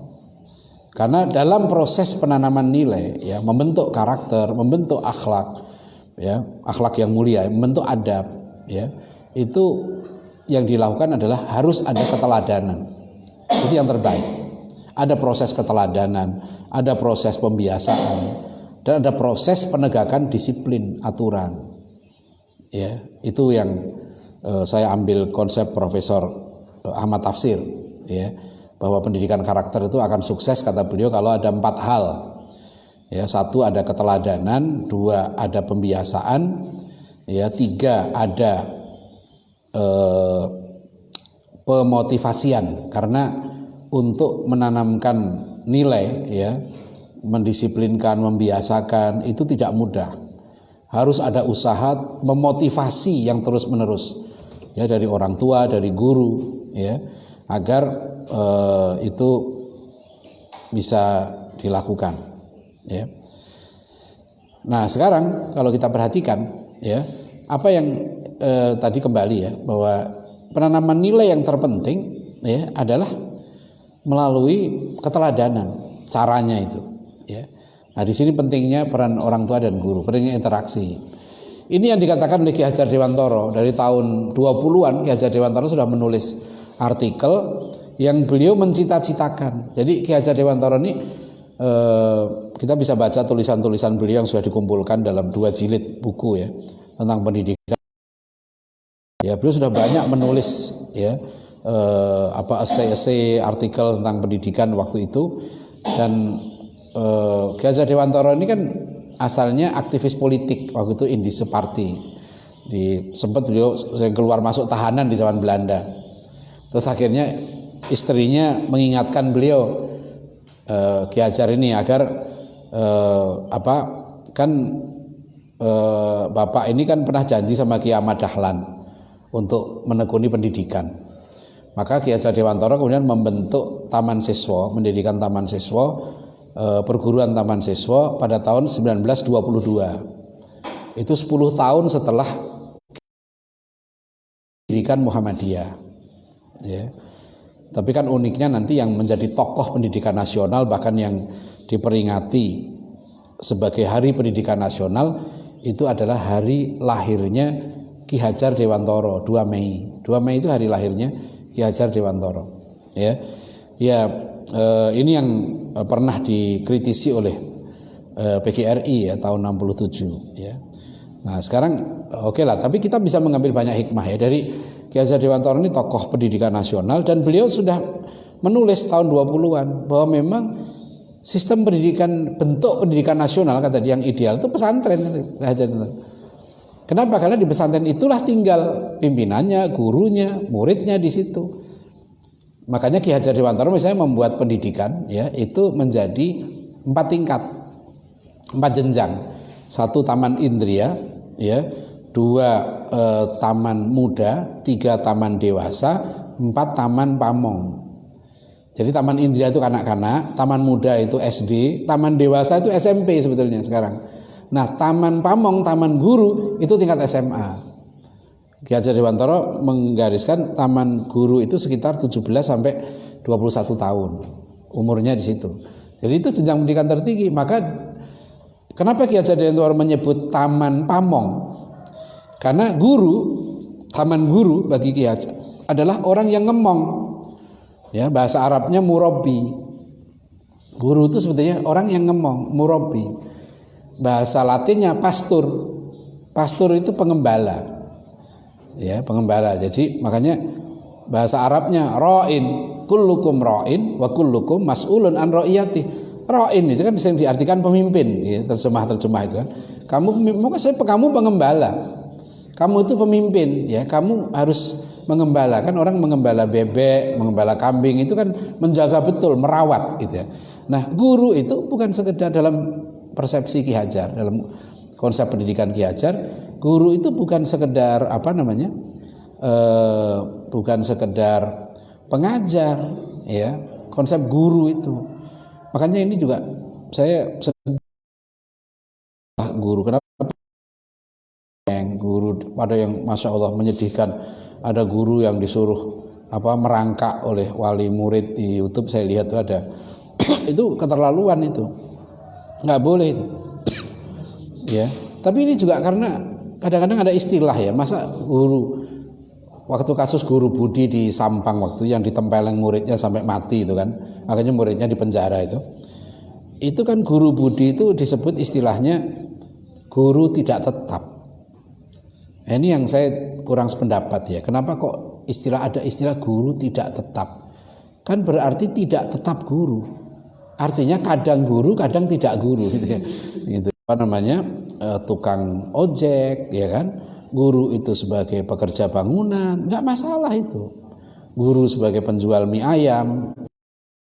Speaker 2: Karena dalam proses penanaman nilai, ya, membentuk karakter, membentuk akhlak, ya, akhlak yang mulia, membentuk adab, ya, itu yang dilakukan adalah harus ada keteladanan. Itu yang terbaik. Ada proses keteladanan, ada proses pembiasaan, dan ada proses penegakan disiplin aturan. Ya, itu yang saya ambil konsep Profesor Ahmad Tafsir, ya. Bahwa pendidikan karakter itu akan sukses kata beliau kalau ada 4 hal. Ya, 1 ada keteladanan, 2 ada pembiasaan, ya, 3 ada pemotivasian, karena untuk menanamkan nilai ya, mendisiplinkan, membiasakan itu tidak mudah. Harus ada usaha memotivasi yang terus-menerus ya, dari orang tua, dari guru ya, agar itu bisa dilakukan ya. Nah, sekarang kalau kita perhatikan ya, apa yang tadi kembali ya, bahwa penanaman nilai yang terpenting ya adalah melalui keteladanan, caranya itu ya. Nah, di sini pentingnya peran orang tua dan guru, pentingnya interaksi. Ini yang dikatakan oleh Ki Hajar Dewantoro. Dari tahun 20-an Ki Hajar Dewantoro sudah menulis artikel yang beliau mencita-citakan. Jadi Ki Hajar Dewantoro ini kita bisa baca tulisan-tulisan beliau yang sudah dikumpulkan dalam 2 jilid buku ya tentang pendidikan. Ya, beliau sudah banyak menulis ya esai-esai, artikel tentang pendidikan waktu itu. Dan Ki Hajar Dewantoro ini kan asalnya aktivis politik waktu itu, Indische Party. Sempat beliau keluar masuk tahanan di zaman Belanda. Terus akhirnya istrinya mengingatkan beliau, Ki Hajar ini, agar bapak ini kan pernah janji sama Ki Ahmad Dahlan untuk menekuni pendidikan. Maka Ki Hajar Dewantoro kemudian membentuk Taman Siswa, mendirikan Taman Siswa, perguruan Taman Siswa pada tahun 1922. Itu 10 tahun setelah mendirikan Muhammadiyah. ya. Tapi kan uniknya nanti yang menjadi tokoh pendidikan nasional, bahkan yang diperingati sebagai Hari Pendidikan Nasional itu adalah hari lahirnya Ki Hajar Dewantoro, 2 Mei. 2 Mei itu hari lahirnya Ki Hajar Dewantoro. Ya. Ya, ini yang pernah dikritisi oleh PGRI ya tahun 67 ya. Nah, sekarang oke lah, tapi kita bisa mengambil banyak hikmah ya dari Ki Hajar Dewantoro. Ini tokoh pendidikan nasional dan beliau sudah menulis tahun 20-an bahwa memang sistem pendidikan, bentuk pendidikan nasional kata dia yang ideal itu pesantren. Kenapa? Karena di pesantren itulah tinggal pimpinannya, gurunya, muridnya di situ. Makanya Ki Hajar Dewantoro misalnya membuat pendidikan ya itu menjadi 4 tingkat, 4 jenjang. 1 taman indria, ya, 2 taman muda, 3 taman dewasa, 4 taman pamong. Jadi taman indria itu kanak-kanak, taman muda itu SD, taman dewasa itu SMP sebetulnya sekarang. Nah, taman pamong, taman guru itu tingkat SMA. Ki Hajar Dewantoro menggariskan taman guru itu sekitar 17 sampai 21 tahun umurnya di situ. Jadi itu jenjang pendidikan tertinggi. Maka kenapa Ki Hajar Dewantoro menyebut taman pamong? Karena taman guru bagi Ki Hajar adalah orang yang ngemong. Ya, bahasa Arabnya murabbi. Guru itu sebetulnya orang yang ngemong, murabbi. Bahasa Latinnya pastur. Pastur itu pengembala. Ya, pengembala. Jadi makanya bahasa Arabnya ra'in, kullukum ra'in wa kullukum mas'ulun an ra'iyati. Ra'in itu kan bisa diartikan pemimpin, ya, terjemah itu kan. Kamu pengembala. Kamu itu pemimpin, ya. Kamu harus mengembala, kan orang mengembala bebek, mengembala kambing itu kan menjaga betul, merawat gitu ya. Nah, guru itu bukan sekedar dalam persepsi Ki Hajar, dalam konsep pendidikan Ki Hajar, guru itu bukan sekedar bukan sekedar pengajar, ya. Konsep guru itu. Makanya ini juga saya guru, kenapa guru ada yang masya Allah menyedihkan. Ada guru yang disuruh merangkak oleh wali murid di YouTube, saya lihat tuh ada. Itu keterlaluan itu, nggak boleh itu. Ya, tapi ini juga karena kadang-kadang ada istilah ya, masa guru, waktu kasus guru Budi di Sampang waktu yang ditempeleng muridnya sampai mati itu kan, akhirnya muridnya di penjara itu kan guru Budi itu disebut istilahnya guru tidak tetap. Nah, ini yang saya kurang sependapat ya. Kenapa kok ada istilah guru tidak tetap? Kan berarti tidak tetap guru. Artinya kadang guru, kadang tidak guru gitu ya. Gitu. Tukang ojek ya kan. Guru itu sebagai pekerja bangunan, enggak masalah itu. Guru sebagai penjual mie ayam,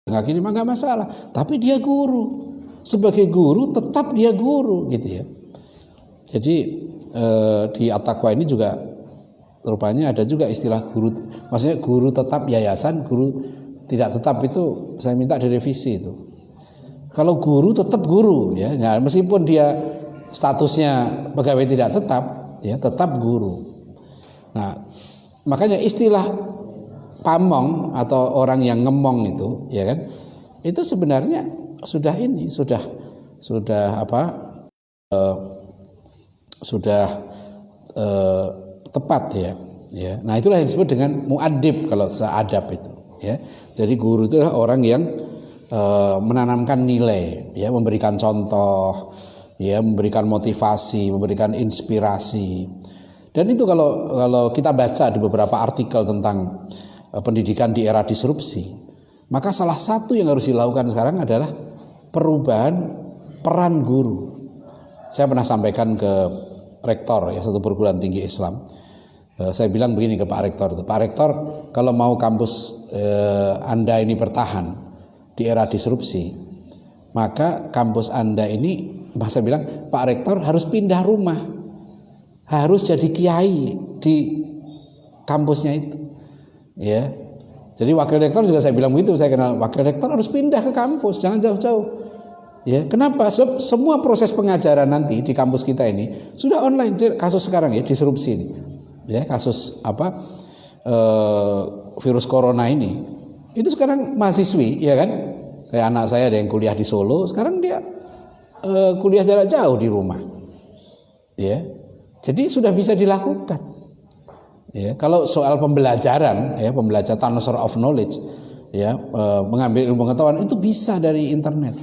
Speaker 2: enggak masalah. Tapi dia guru. Sebagai guru tetap dia guru gitu ya. Jadi di At-Taqwa ini juga rupanya ada juga istilah guru, maksudnya guru tetap yayasan, guru tidak tetap itu saya minta direvisi itu. Kalau guru tetap guru ya, meskipun dia statusnya pegawai tidak tetap ya, tetap guru. Nah, makanya istilah pamong atau orang yang ngemong itu ya kan, itu sebenarnya sudah tepat ya. Nah, itulah yang disebut dengan muadib kalau seadab itu ya. Jadi guru itu adalah orang yang menanamkan nilai ya, memberikan contoh ya, memberikan motivasi, memberikan inspirasi. Dan itu kalau kita baca di beberapa artikel tentang pendidikan di era disrupsi, maka salah satu yang harus dilakukan sekarang adalah perubahan peran guru. Saya pernah sampaikan ke rektor ya, satu perguruan tinggi Islam. Saya bilang begini ke Pak Rektor, Pak Rektor, kalau mau kampus Anda ini bertahan di era disrupsi, maka kampus Anda ini, saya bilang, Pak Rektor harus pindah rumah, harus jadi kiai di kampusnya itu, ya. Jadi wakil rektor juga saya bilang begitu, saya kenal wakil rektor harus pindah ke kampus, jangan jauh-jauh. Ya, kenapa? Sebab semua proses pengajaran nanti di kampus kita ini sudah online. Kasus sekarang ya disrupsi ini. Ya, kasus virus corona ini, itu sekarang mahasiswi, ya kan? Kayak anak saya ada yang kuliah di Solo, sekarang dia kuliah jarak jauh di rumah, ya. Jadi sudah bisa dilakukan. Ya, kalau soal pembelajaran, ya, pembelajaran transfer of knowledge, ya, mengambil ilmu pengetahuan itu bisa dari internet,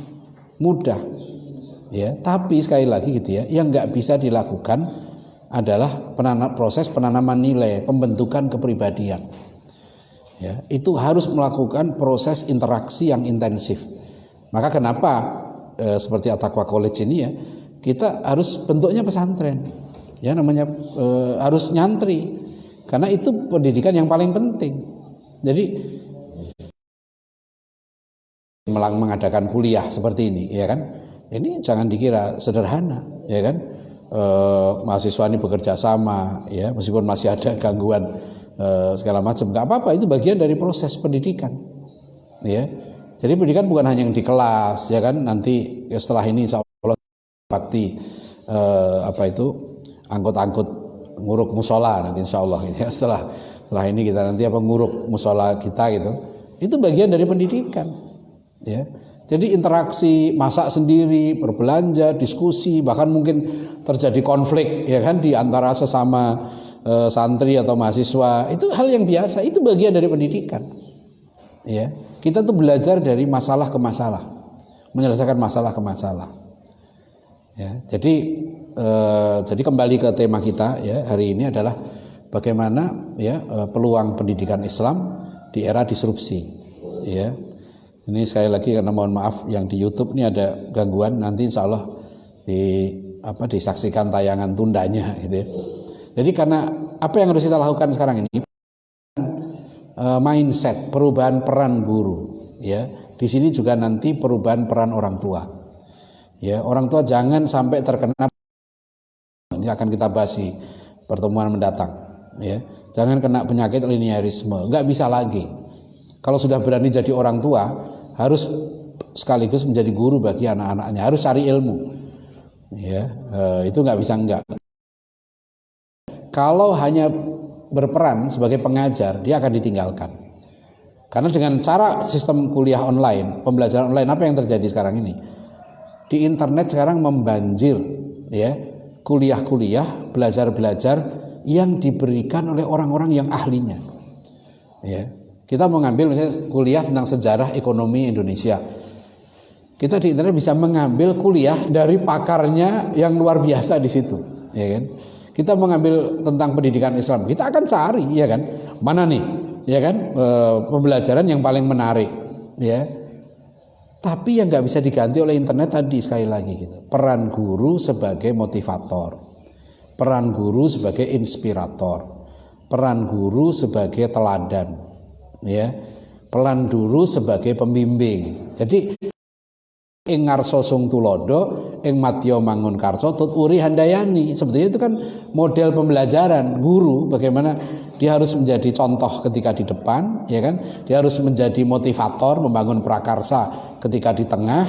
Speaker 2: mudah. Ya, tapi sekali lagi gitu ya, yang nggak bisa dilakukan adalah proses penanaman nilai, pembentukan kepribadian. Ya, itu harus melakukan proses interaksi yang intensif. Maka kenapa seperti At-Taqwa College ini ya, kita harus bentuknya pesantren, ya, namanya harus nyantri, karena itu pendidikan yang paling penting. Jadi mengadakan kuliah seperti ini, ya kan? Ini jangan dikira sederhana, ya kan? Mahasiswa ini bekerja sama, ya, meskipun masih ada gangguan segala macam, nggak apa-apa, itu bagian dari proses pendidikan, ya. Jadi pendidikan bukan hanya yang di kelas, ya kan? Nanti ya, setelah ini insya Allah bakti angkut-angkut nguruk musola nanti insya Allah, ya. Setelah ini kita nanti nguruk musola kita gitu, itu bagian dari pendidikan, ya. Jadi interaksi, masak sendiri, berbelanja, diskusi, bahkan mungkin terjadi konflik, ya kan, di antara sesama santri atau mahasiswa, itu hal yang biasa, itu bagian dari pendidikan, ya. Kita tuh belajar dari masalah ke masalah, menyelesaikan masalah ke masalah, ya. Jadi kembali ke tema kita, ya, hari ini adalah bagaimana, ya, peluang pendidikan Islam di era disrupsi, ya. Ini sekali lagi karena mohon maaf yang di YouTube ini ada gangguan, nanti insya Allah disaksikan tayangan tundanya, gitu ya. Jadi karena apa yang harus kita lakukan sekarang ini, mindset, perubahan peran guru, ya. Di sini juga nanti perubahan peran orang tua, ya. Orang tua jangan sampai terkena, ini akan kita bahas di pertemuan mendatang, ya. Jangan kena penyakit linearisme, nggak bisa lagi. Kalau sudah berani jadi orang tua, harus sekaligus menjadi guru bagi anak-anaknya, harus cari ilmu, ya. Itu nggak bisa enggak. Kalau hanya berperan sebagai pengajar, dia akan ditinggalkan. Karena dengan cara sistem kuliah online, pembelajaran online, apa yang terjadi sekarang ini? Di internet sekarang membanjir, ya, kuliah-kuliah, belajar-belajar yang diberikan oleh orang-orang yang ahlinya, ya. Kita mau ngambil misalnya kuliah tentang sejarah ekonomi Indonesia, kita di internet bisa mengambil kuliah dari pakarnya yang luar biasa di situ, ya kan? Kita mengambil tentang pendidikan Islam, kita akan cari, ya kan, mana nih, ya kan, pembelajaran yang paling menarik, ya. Tapi yang nggak bisa diganti oleh internet tadi, sekali lagi gitu, peran guru sebagai motivator, peran guru sebagai inspirator, peran guru sebagai teladan, ya, peran guru sebagai pembimbing. Jadi ing ngarso sung tulodo, ing madya mangun karso tut uri handayani. Sebetulnya itu kan model pembelajaran guru, bagaimana dia harus menjadi contoh ketika di depan, ya kan? Dia harus menjadi motivator, membangun prakarsa ketika di tengah,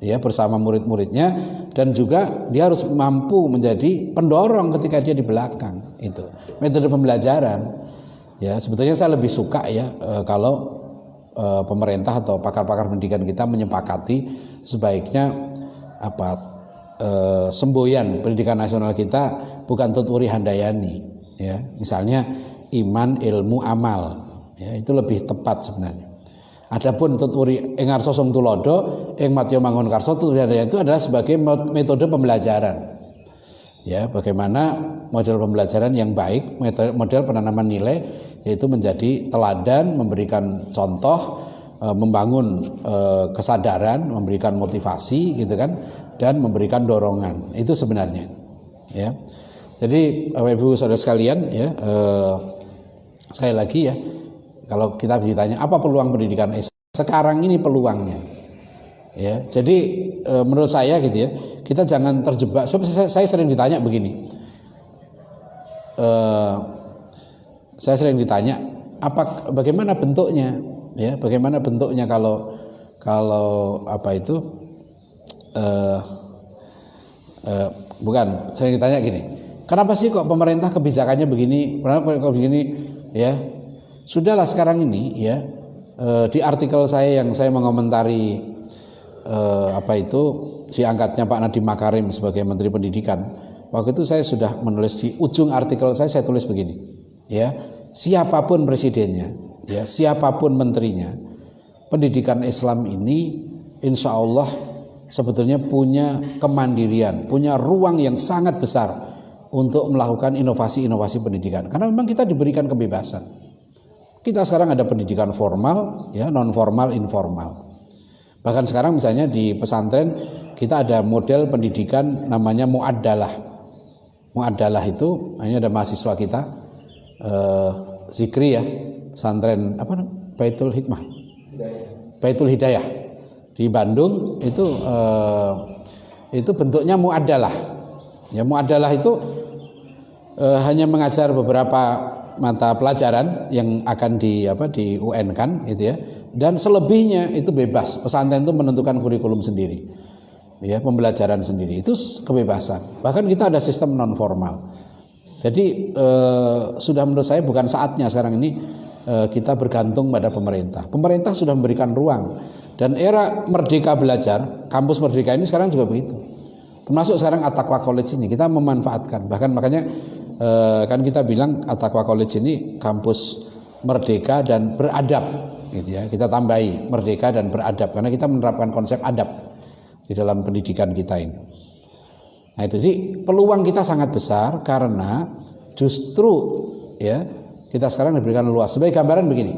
Speaker 2: ya, bersama murid-muridnya, dan juga dia harus mampu menjadi pendorong ketika dia di belakang. Itu metode pembelajaran. Ya, sebetulnya saya lebih suka, ya, kalau pemerintah atau pakar-pakar pendidikan kita menyepakati sebaiknya semboyan pendidikan nasional kita bukan tuturi handayani, ya. Misalnya iman, ilmu, amal, ya, itu lebih tepat sebenarnya. Adapun tuturi ing ngarsa sung tulodo, ing madya mangun karso, tuturi handayani itu adalah sebagai metode pembelajaran. Ya, bagaimana model pembelajaran yang baik, model penanaman nilai, yaitu menjadi teladan, memberikan contoh, membangun kesadaran, memberikan motivasi, gitu kan, dan memberikan dorongan. Itu sebenarnya, ya. Jadi Bapak Ibu Saudara sekalian, ya, sekali lagi, ya, kalau kita ditanya apa peluang pendidikan Islam sekarang ini, peluangnya, ya. Jadi menurut saya, gitu ya, kita jangan terjebak. Saya sering ditanya begini, saya sering ditanya bagaimana bentuknya, ya, bagaimana bentuknya kalau bukan, sering ditanya gini, kenapa sih kok pemerintah kebijakannya begini, kenapa kok begini, ya, Sudahlah sekarang ini ya, di artikel saya yang saya mengomentari diangkatnya Pak Nadiem Makarim sebagai Menteri Pendidikan. Waktu itu saya sudah menulis di ujung artikel saya tulis begini, ya, siapapun presidennya, ya, siapapun menterinya, pendidikan Islam ini insya Allah sebetulnya punya kemandirian, punya ruang yang sangat besar untuk melakukan inovasi-inovasi pendidikan. Karena memang kita diberikan kebebasan. Kita sekarang ada pendidikan formal, ya, non formal, informal. Bahkan sekarang misalnya di pesantren kita ada model pendidikan namanya muaddalah. Muaddalah itu, ini ada mahasiswa kita, Zikri ya, pesantren Baitul Hikmah, Baitul Hidayah di Bandung itu bentuknya muaddalah. Ya, muaddalah itu hanya mengajar beberapa mata pelajaran yang akan di UN kan gitu ya, dan selebihnya itu bebas. Pesantren itu menentukan kurikulum sendiri, ya, pembelajaran sendiri, itu kebebasan. Bahkan kita ada sistem non formal. Jadi sudah menurut saya bukan saatnya sekarang ini kita bergantung pada pemerintah. Pemerintah sudah memberikan ruang, dan era merdeka belajar, kampus merdeka ini sekarang juga begitu. Termasuk sekarang At-Taqwa College ini kita memanfaatkan. Bahkan makanya kan kita bilang At-Taqwa College ini kampus merdeka dan beradab gitu ya. Kita tambahi merdeka dan beradab karena kita menerapkan konsep adab di dalam pendidikan kita ini. Nah, itu jadi peluang kita sangat besar karena justru ya kita sekarang diberikan luas. Sebagai gambaran begini,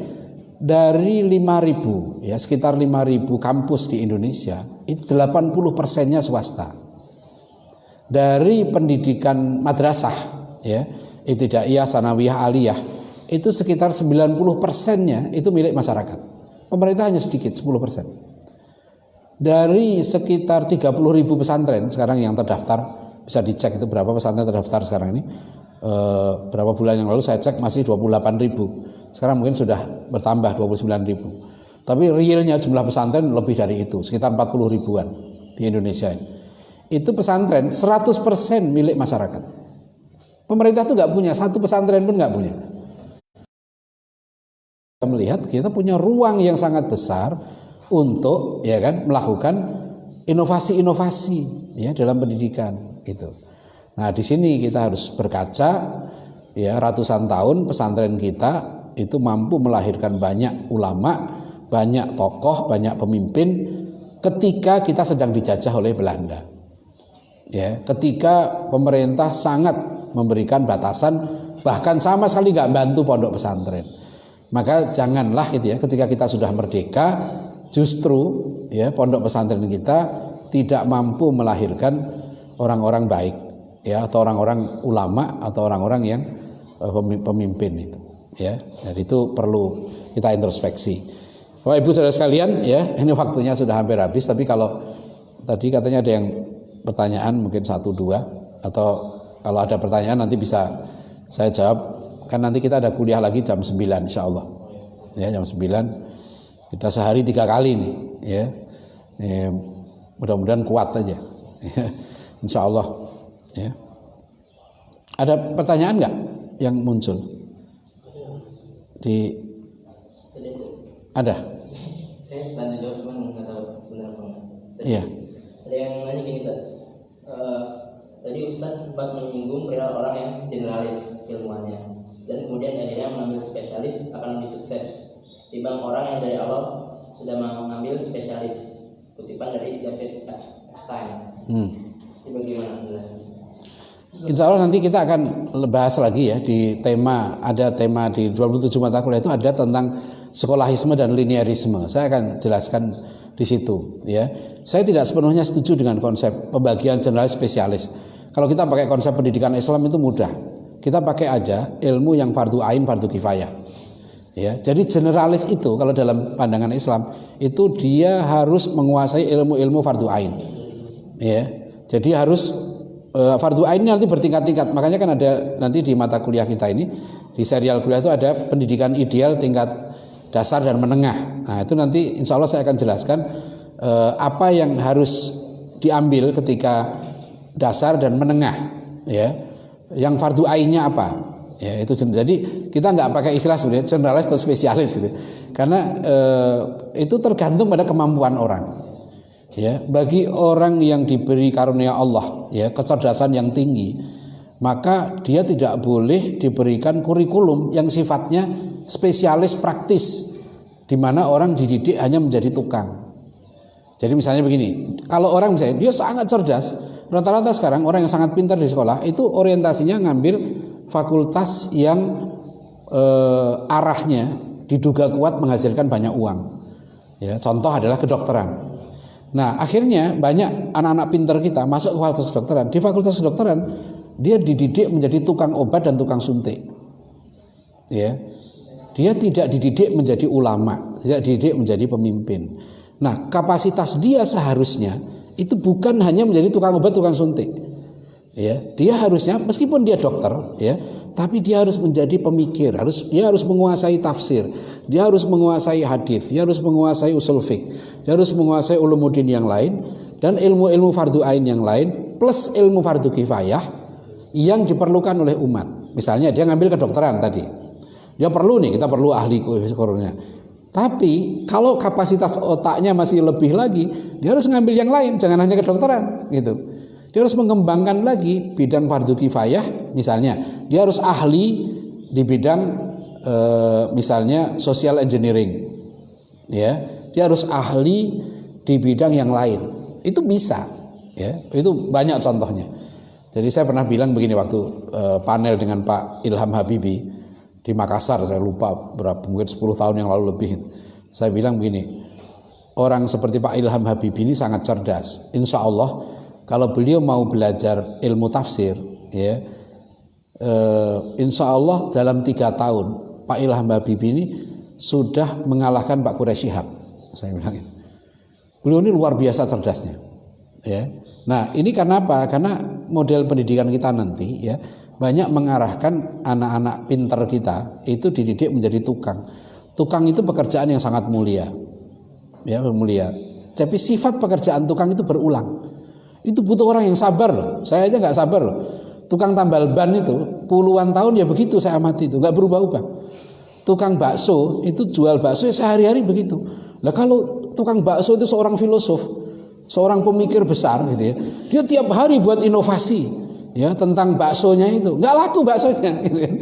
Speaker 2: dari 5.000 ya, sekitar 5.000 kampus di Indonesia itu 80%-nya swasta. Dari pendidikan madrasah ya, ibtidaiyah, sanawiyah, aliyah, itu sekitar 90%-nya itu milik masyarakat. Pemerintah hanya sedikit, 10%. Dari sekitar 30.000 pesantren sekarang yang terdaftar, bisa dicek itu berapa pesantren terdaftar sekarang ini. Berapa bulan yang lalu saya cek masih 28.000. Sekarang mungkin sudah bertambah 29.000. Tapi realnya jumlah pesantren lebih dari itu, sekitar 40 ribuan di Indonesia ini. Itu pesantren 100% milik masyarakat. Pemerintah tuh nggak punya, satu pesantren pun nggak punya. Kita melihat kita punya ruang yang sangat besar untuk ya kan melakukan inovasi-inovasi ya dalam pendidikan gitu. Nah, di sini kita harus berkaca ya, ratusan tahun pesantren kita itu mampu melahirkan banyak ulama, banyak tokoh, banyak pemimpin ketika kita sedang dijajah oleh Belanda. Ya, ketika pemerintah sangat memberikan batasan, bahkan sama sekali nggak bantu pondok pesantren. Maka janganlah gitu ya, ketika kita sudah merdeka, justru ya pondok pesantren kita tidak mampu melahirkan orang-orang baik, ya, atau orang-orang ulama atau orang-orang yang pemimpin itu. Ya, dan itu perlu kita introspeksi. Bapak Ibu saudara sekalian, ya, ini waktunya sudah hampir habis. Tapi kalau tadi katanya ada yang pertanyaan mungkin 1-2, atau kalau ada pertanyaan nanti bisa saya jawab. Kan nanti kita ada kuliah lagi jam 9 insya Allah ya, jam 9 kita sehari 3 kali nih ya, mudah-mudahan kuat aja ya, insya Allah ya. Ada pertanyaan nggak yang muncul di ada?
Speaker 3: Saya tanya jawab cuma nggak tahu benar apa enggak.
Speaker 2: Iya.
Speaker 3: Ada yang nanya gini, Ustaz. Tadi Ustaz sempat menyinggung perihal orang yang generalis ilmuannya, dan kemudian akhirnya mengambil spesialis akan lebih sukses dibanding orang yang dari awal sudah mengambil spesialis. Kutipan dari David Epstein. Itu bagaimana penjelasannya?
Speaker 2: Insya Allah nanti kita akan bahas lagi ya di tema, ada tema di 27 mata kuliah itu ada tentang skolahisme dan linearisme. Saya akan jelaskan di situ ya. Saya tidak sepenuhnya setuju dengan konsep pembagian generalis spesialis. Kalau kita pakai konsep pendidikan Islam itu mudah. Kita pakai aja ilmu yang fardu ain, fardu kifayah. Ya, jadi generalis itu kalau dalam pandangan Islam itu dia harus menguasai ilmu-ilmu fardu ain. Ya. Jadi harus fardu ain ini nanti bertingkat-tingkat. Makanya kan ada nanti di mata kuliah kita ini, di serial kuliah itu ada pendidikan ideal tingkat dasar dan menengah. Nah, itu nanti insya Allah saya akan jelaskan apa yang harus diambil ketika dasar dan menengah, ya. Yang fardu ainnya apa? Ya, itu jadi kita nggak pakai istilah sebenarnya generalis atau spesialis gitu. Karena itu tergantung pada kemampuan orang. Ya, bagi orang yang diberi karunia Allah, ya, kecerdasan yang tinggi, maka dia tidak boleh diberikan kurikulum yang sifatnya spesialis praktis, di mana orang dididik hanya menjadi tukang. Jadi misalnya begini, kalau orang misalnya dia sangat cerdas, rata-rata sekarang orang yang sangat pintar di sekolah itu orientasinya ngambil fakultas yang arahnya diduga kuat menghasilkan banyak uang. Ya, contoh adalah kedokteran. Nah, akhirnya banyak anak-anak pintar kita masuk ke fakultas kedokteran. Di fakultas kedokteran dia dididik menjadi tukang obat dan tukang suntik. Ya. Dia tidak dididik menjadi ulama, tidak dididik menjadi pemimpin. Nah, kapasitas dia seharusnya itu bukan hanya menjadi tukang obat, tukang suntik. Ya, dia harusnya meskipun dia dokter, ya, tapi dia harus menjadi pemikir, dia harus menguasai tafsir, dia harus menguasai hadis, dia harus menguasai usul fiqh, dia harus menguasai ulumuddin yang lain dan ilmu-ilmu fardu ain yang lain plus ilmu fardu kifayah yang diperlukan oleh umat. Misalnya dia ngambil kedokteran tadi. Dia perlu nih, kita perlu ahli koronnya. Tapi kalau kapasitas otaknya masih lebih lagi, dia harus ngambil yang lain, jangan hanya kedokteran gitu. Dia harus mengembangkan lagi bidang fardu kifayah, misalnya dia harus ahli di bidang misalnya social engineering. Ya, dia harus ahli di bidang yang lain. Itu bisa, ya. Itu banyak contohnya. Jadi saya pernah bilang begini waktu panel dengan Pak Ilham Habibie di Makassar, saya lupa berapa, mungkin 10 tahun yang lalu lebih. Saya bilang begini, orang seperti Pak Ilham Habibie ini sangat cerdas. Insya Allah kalau beliau mau belajar ilmu tafsir, ya, insya Allah dalam 3 tahun Pak Ilham Habibie ini sudah mengalahkan Pak Quraish Shihab. Saya bilang, beliau ini luar biasa cerdasnya. Ya. Nah, ini karena apa? Karena model pendidikan kita nanti, ya, banyak mengarahkan anak-anak pintar kita itu dididik menjadi tukang. Tukang itu pekerjaan yang sangat mulia, ya, mulia. Tapi sifat pekerjaan tukang itu berulang. Itu butuh orang yang sabar loh. Saya aja nggak sabar loh. Tukang tambal ban itu puluhan tahun ya begitu saya amati itu, nggak berubah-ubah. Tukang bakso itu jual bakso ya sehari-hari begitu. Nah kalau tukang bakso itu seorang filosof, seorang pemikir besar gitu ya, dia tiap hari buat inovasi, ya, tentang baksonya itu, nggak laku baksonya gitu ya.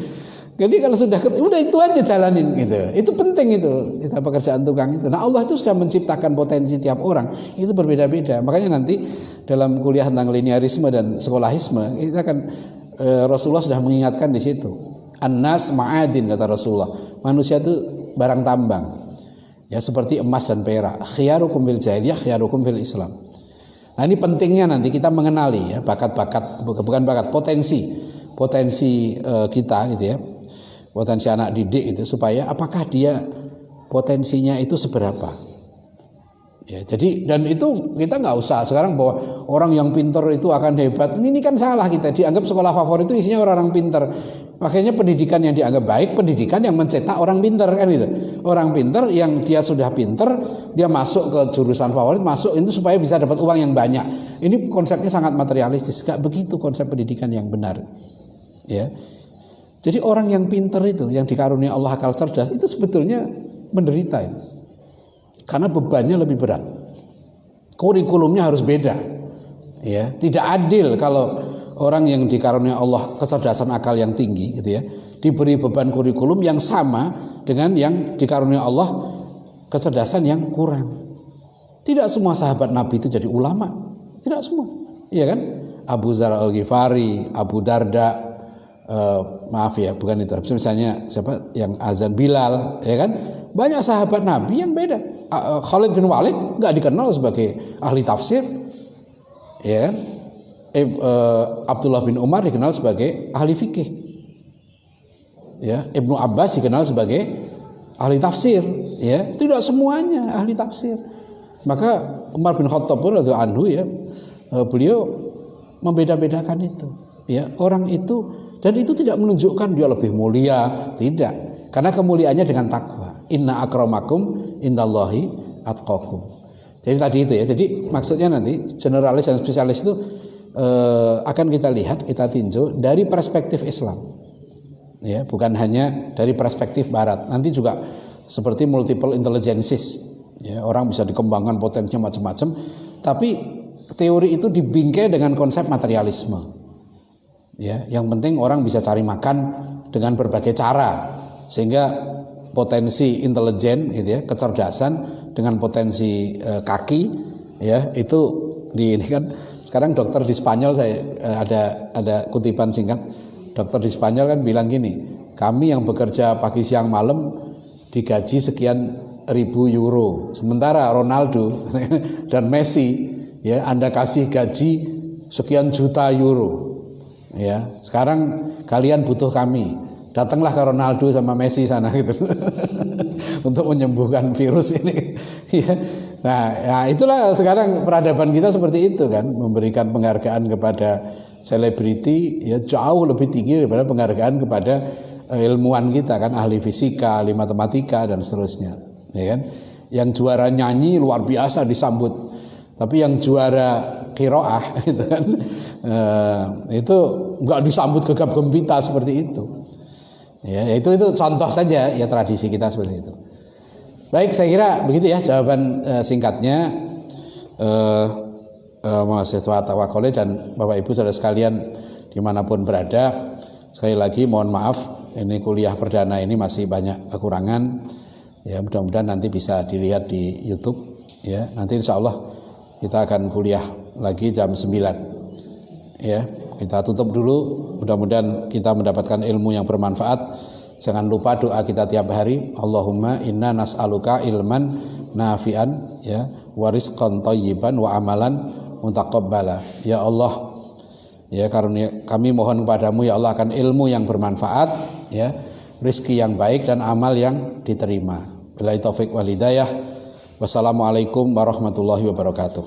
Speaker 2: Jadi kalau sudah udah itu aja jalanin gitu. Itu penting itu pekerjaan tukang itu. Nah, Allah itu sudah menciptakan potensi tiap orang itu berbeda-beda. Makanya nanti dalam kuliah tentang linearisme dan sekolahisme kita akan Rasulullah sudah mengingatkan di situ. An-nas ma'adin, kata Rasulullah. Manusia itu barang tambang. Ya, seperti emas dan perak. Khiyarukum fil jahiliyah, khiyarukum fil Islam. Nah, ini pentingnya nanti kita mengenali, ya, bakat-bakat, bukan bakat, potensi kita gitu ya. Potensi anak didik itu supaya apakah dia potensinya itu seberapa. Ya, jadi dan itu kita nggak usah sekarang bahwa orang yang pintar itu akan hebat. Ini kan salah, kita dianggap sekolah favorit itu isinya orang pintar. Makanya pendidikan yang dianggap baik pendidikan yang mencetak orang pintar kan itu. Orang pintar yang dia sudah pintar, dia masuk ke jurusan favorit, masuk itu supaya bisa dapat uang yang banyak. Ini konsepnya sangat materialistis. Gak begitu konsep pendidikan yang benar. Ya. Jadi orang yang pintar itu, yang dikaruniai Allah akal cerdas, itu sebetulnya menderita itu. Karena bebannya lebih berat. Kurikulumnya harus beda. Ya, tidak adil kalau orang yang dikaruniai Allah kecerdasan akal yang tinggi gitu ya, diberi beban kurikulum yang sama dengan yang dikaruniai Allah kecerdasan yang kurang. Tidak semua sahabat Nabi itu jadi ulama. Tidak semua. Iya kan? Abu Dzar Al-Ghifari, Abu Darda, maaf ya, bukan itu. Misalnya siapa yang azan Bilal, ya kan? Banyak sahabat Nabi yang beda. Khalid bin Walid nggak dikenal sebagai ahli tafsir, ya kan? Abdullah bin Umar dikenal sebagai ahli fikih, ya. Ibnu Abbas dikenal sebagai ahli tafsir, ya. Tidak semuanya ahli tafsir. Maka Umar bin Khattab pun radhiyallahu anhu, ya, beliau membeda-bedakan itu, ya. Orang itu, dan itu tidak menunjukkan dia lebih mulia, tidak. Karena kemuliaannya dengan takwa. Inna akramakum indallahi atqakum. Jadi tadi itu ya. Jadi maksudnya nanti generalis dan spesialis itu akan kita lihat, kita tinjau dari perspektif Islam. ya, bukan hanya dari perspektif barat. Nanti juga seperti multiple intelligences, ya, orang bisa dikembangkan potensinya macam-macam, tapi teori itu dibingkai dengan konsep materialisme. Ya, yang penting orang bisa cari makan dengan berbagai cara, sehingga potensi intelijen gitu ya, kecerdasan dengan potensi kaki ya, itu ini kan sekarang dokter di Spanyol, saya ada kutipan singkat. Dokter di Spanyol kan bilang gini, kami yang bekerja pagi siang malam digaji sekian ribu euro, sementara Ronaldo dan Messi ya Anda kasih gaji sekian juta euro. Ya, sekarang kalian butuh kami. Datanglah ke Ronaldo sama Messi sana gitu untuk menyembuhkan virus ini. Ya. Nah, ya itulah sekarang peradaban kita seperti itu kan, memberikan penghargaan kepada selebriti ya jauh lebih tinggi daripada penghargaan kepada ilmuwan kita kan, ahli fisika, ahli matematika dan seterusnya. Ya kan? Yang juara nyanyi luar biasa disambut, tapi yang juara qiraah gitu kan, itu nggak disambut gegap gempita seperti itu. Ya, itu contoh saja ya tradisi kita seperti itu. Baik, saya kira begitu ya jawaban singkatnya. Mahasiswa Tawakole dan Bapak Ibu saudara sekalian dimanapun berada, sekali lagi mohon maaf, ini kuliah perdana ini masih banyak kekurangan. Ya, mudah-mudahan nanti bisa dilihat di YouTube. Ya, nanti insya Allah kita akan kuliah lagi jam 9. Ya, kita tutup dulu. Mudah-mudahan kita mendapatkan ilmu yang bermanfaat. Jangan lupa doa kita tiap hari. Allahumma inna nas'aluka ilman nafi'an ya, wa rizqan thayyiban wa amalan mutaqabbala. Ya Allah, ya karunia kami mohon kepadamu ya Allah akan ilmu yang bermanfaat, ya, rezeki yang baik dan amal yang diterima. Billahi taufik wal hidayah. Wassalamualaikum warahmatullahi wabarakatuh.